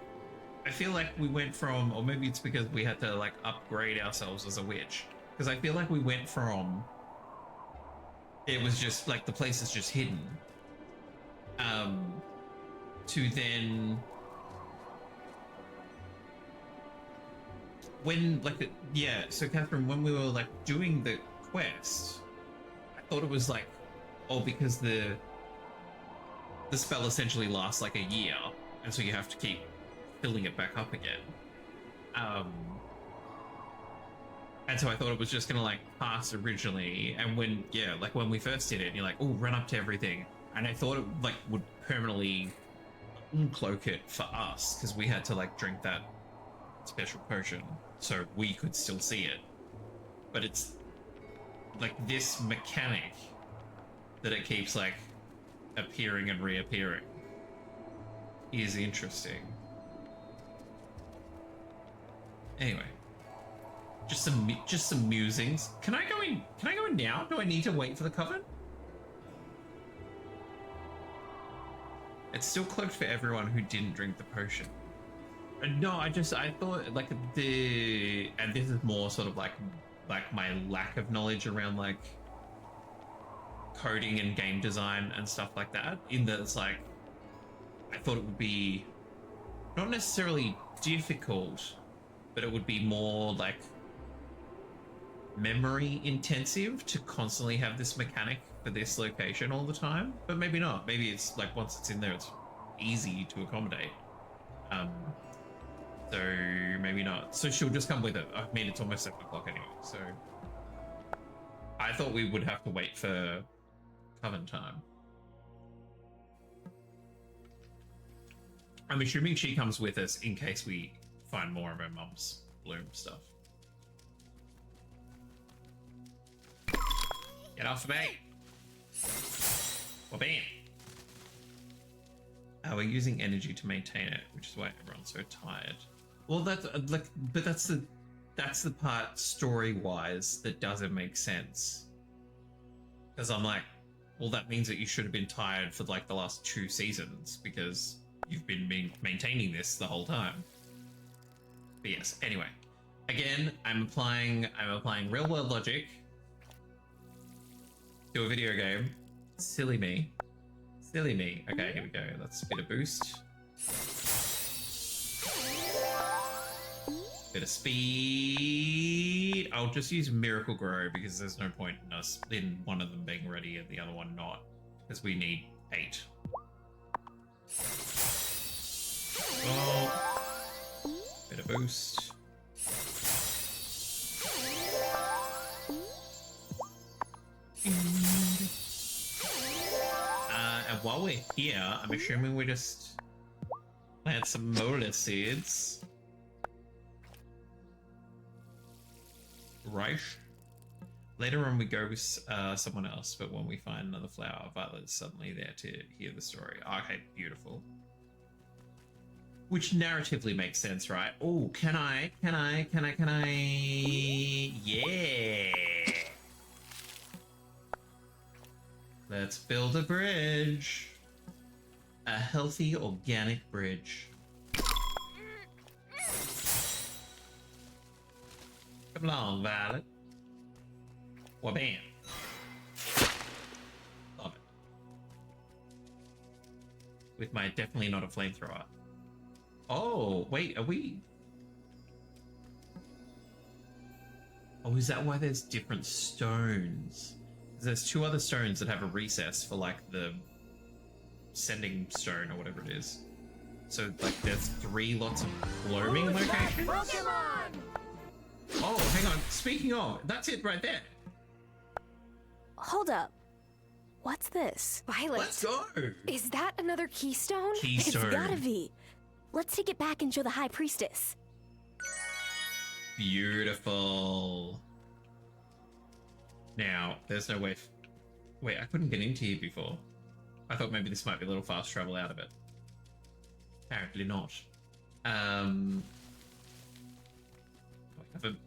Speaker 1: I feel like we went from, or maybe it's because we had to like upgrade ourselves as a witch. Because I feel like we went from, it was just like the place is just hidden, to then when like yeah. So Catherine, when we were like doing the quest, I thought it was like, oh, because the spell essentially lasts like a year, and so you have to keep filling it back up again. And so I thought it was just gonna like pass originally, and when like when we first did it, and you're like, oh, run up to everything, and I thought it like would permanently uncloak it for us because we had to like drink that special potion so we could still see it. But it's like this mechanic that it keeps like appearing and reappearing is interesting. Anyway, just some musings. Can I go in? Can I go in now? Do I need to wait for the coven? It's still cloaked for everyone who didn't drink the potion. No, I thought like and this is more sort of like my lack of knowledge around like coding and game design and stuff like that, in that it's like I thought it would be not necessarily difficult, but it would be more like memory intensive to constantly have this mechanic for this location all the time. But maybe not. Maybe it's like once it's in there, it's easy to accommodate. So maybe not. So she'll just come with it. I mean, it's almost 7 o'clock anyway, so I thought we would have to wait for coven time. I'm assuming she comes with us in case we find more of her mum's bloom stuff. Get off of me! Well, bam! We're using energy to maintain it, which is why everyone's so tired. Well, that's like, but that's the part story-wise that doesn't make sense. Because I'm like, well, that means that you should have been tired for like the last 2 seasons because you've been maintaining this the whole time. But yes, anyway, again, I'm applying real world logic to a video game. Silly me. Silly me. Okay, here we go. Let's get a boost. Bit of speed. I'll just use Miracle Grow because there's no point in us in one of them being ready and the other one not, because we need 8. Oh, bit of boost. And while we're here, I'm assuming we just plant some molar seeds. Right. Later on we go with someone else, but when we find another flower, Violet's suddenly there to hear the story. Okay, beautiful. Which narratively makes sense, right? Oh, can I? Yeah. Let's build a bridge. A healthy, organic bridge. Come along, Violet. Wabam. Love it. With my definitely not a flamethrower. Oh, wait, are we? Oh, is that why there's different stones? There's 2 other stones that have a recess for like the sending stone or whatever it is. So like there's 3 lots of blooming locations. Oh, hang on. Speaking of, that's it right there.
Speaker 2: hold up. What's this?
Speaker 13: Violet.
Speaker 1: Let's go.
Speaker 13: Is that another keystone?
Speaker 1: Keystone.
Speaker 2: It's gotta be. Let's take it back and show the High Priestess.
Speaker 1: Beautiful. Now, there's no way. Wait, I couldn't get into here before. I thought maybe this might be a little fast travel out of it. Apparently not.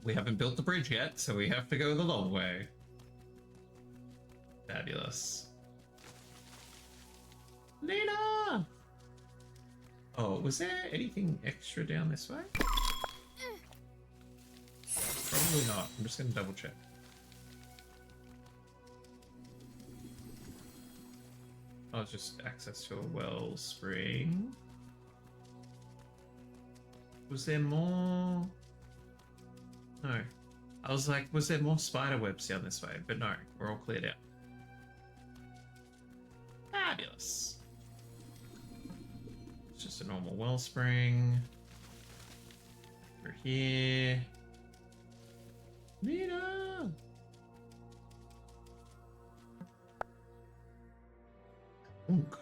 Speaker 1: We haven't built the bridge yet, so we have to go the long way. Fabulous. Lena! Oh, was there anything extra down this way? Probably not. I'm just going to double check. Oh, it's just access to a wellspring. Was there more? No. I was like, was there more spider webs down this way? But no, we're all cleared out. Fabulous. It's just a normal wellspring. Through here. Nina! But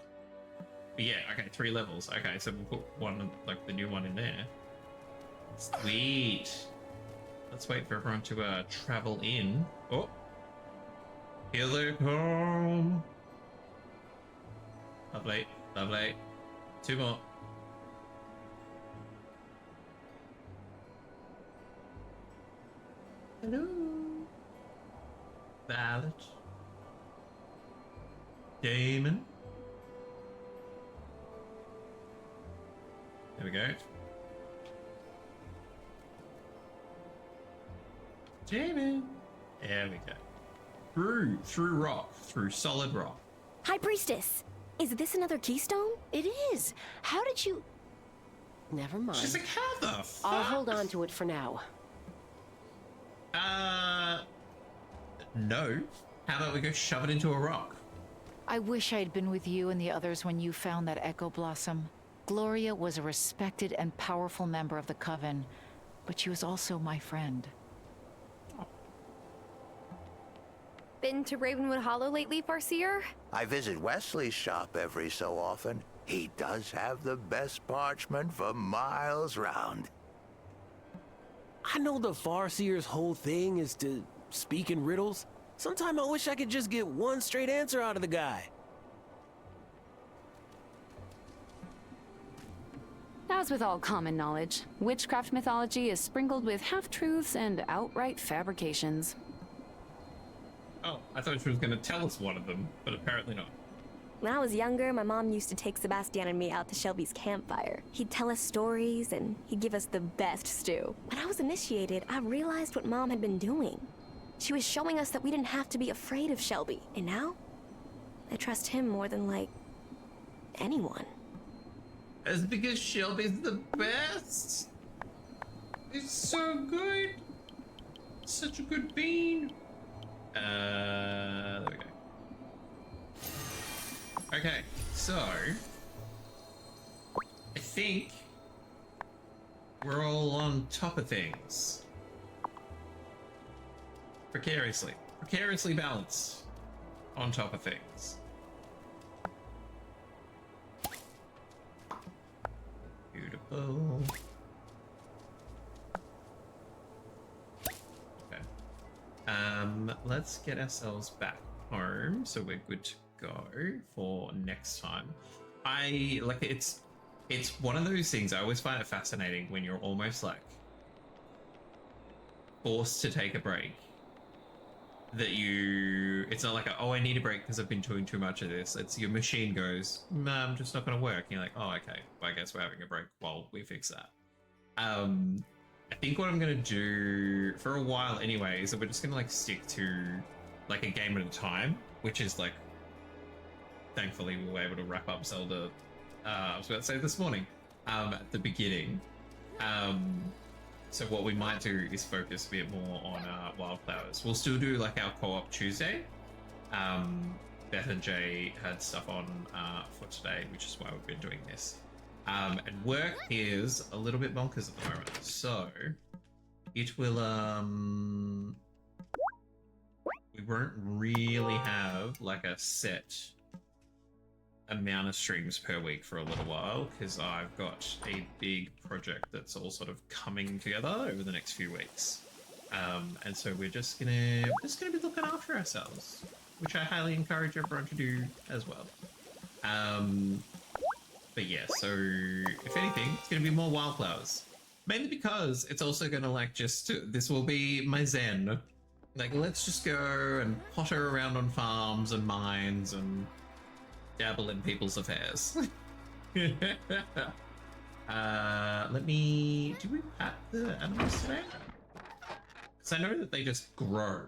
Speaker 1: yeah, okay, 3 levels. Okay, so we'll put one, like the new one in there. Sweet. Let's wait for everyone to travel in. Oh, here they come. Lovely, lovely. 2 more. Hello. Violet. Damon. There we go. Damon. There we go. Through rock. Through solid rock.
Speaker 2: High Priestess, is this another keystone?
Speaker 6: It is. How did you... Never mind.
Speaker 1: She's like, how the fuck?
Speaker 6: I'll hold on to it for now.
Speaker 1: No. How about we go shove it into a rock?
Speaker 7: I wish I'd been with you and the others when you found that Echo Blossom. Gloria was a respected and powerful member of the Coven, but she was also my friend.
Speaker 13: Been to Ravenwood Hollow lately, Farseer?
Speaker 4: I visit Wesley's shop every so often. He does have the best parchment for miles round.
Speaker 8: I know the Farseer's whole thing is to speak in riddles. Sometimes I wish I could just get one straight answer out of the guy.
Speaker 16: As with all common knowledge, witchcraft mythology is sprinkled with half-truths and outright fabrications.
Speaker 1: Oh, I thought she was going to tell us one of them, but apparently not.
Speaker 2: When I was younger, my mom used to take Sebastian and me out to Shelby's campfire. He'd tell us stories, and he'd give us the best stew. When I was initiated, I realized what Mom had been doing. She was showing us that we didn't have to be afraid of Shelby. And now, I trust him more than, like, anyone.
Speaker 1: That's because Shelby's the best. He's so good. Such a good bean. There we go. Okay, so I think we're all on top of things. Precariously balanced on top of things. Beautiful. Okay. Let's get ourselves back home so we're good to go for next time. I like it's one of those things I always find it fascinating when you're almost like forced to take a break. That it's not like oh, I need a break because I've been doing too much of this. It's your machine goes, I'm just not going to work. And you're like, oh, okay, well, I guess we're having a break while we fix that. I think what I'm going to do for a while anyway is that we're just going to like stick to like a game at a time, which is like, thankfully we were able to wrap up Zelda, I was about to say this morning, at the beginning. So what we might do is focus a bit more on Wylde Flowers. We'll still do like our co-op Tuesday. Beth and Jay had stuff on for today, which is why we've been doing this. And work is a little bit bonkers at the moment, so it will we we won't really have like a set amount of streams per week for a little while because I've got a big project that's all sort of coming together over the next few weeks. And so we're just gonna be looking after ourselves, which I highly encourage everyone to do as well. But yeah, so if anything, it's gonna be more wildflowers. Mainly because it's also gonna like this will be my zen. Like, let's just go and potter around on farms and mines and dabble in people's affairs. Do we pat the animals today? Because I know that they just grow.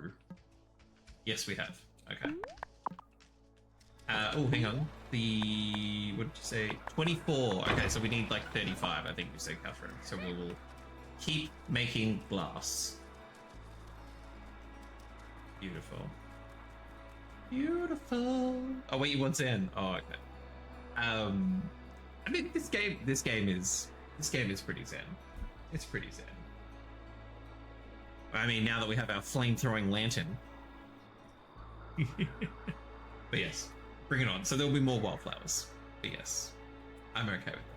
Speaker 1: Yes, we have. Okay. Oh, hang on. What did you say? 24. Okay, so we need like 35, I think you said, Catherine. So we will keep making glass. Beautiful. Beautiful. Oh wait, you want Zen? Oh, okay. I mean, this game is pretty Zen. It's pretty Zen. I mean, now that we have our flame-throwing lantern. But yes, bring it on. So there'll be more wildflowers. But yes, I'm okay with that.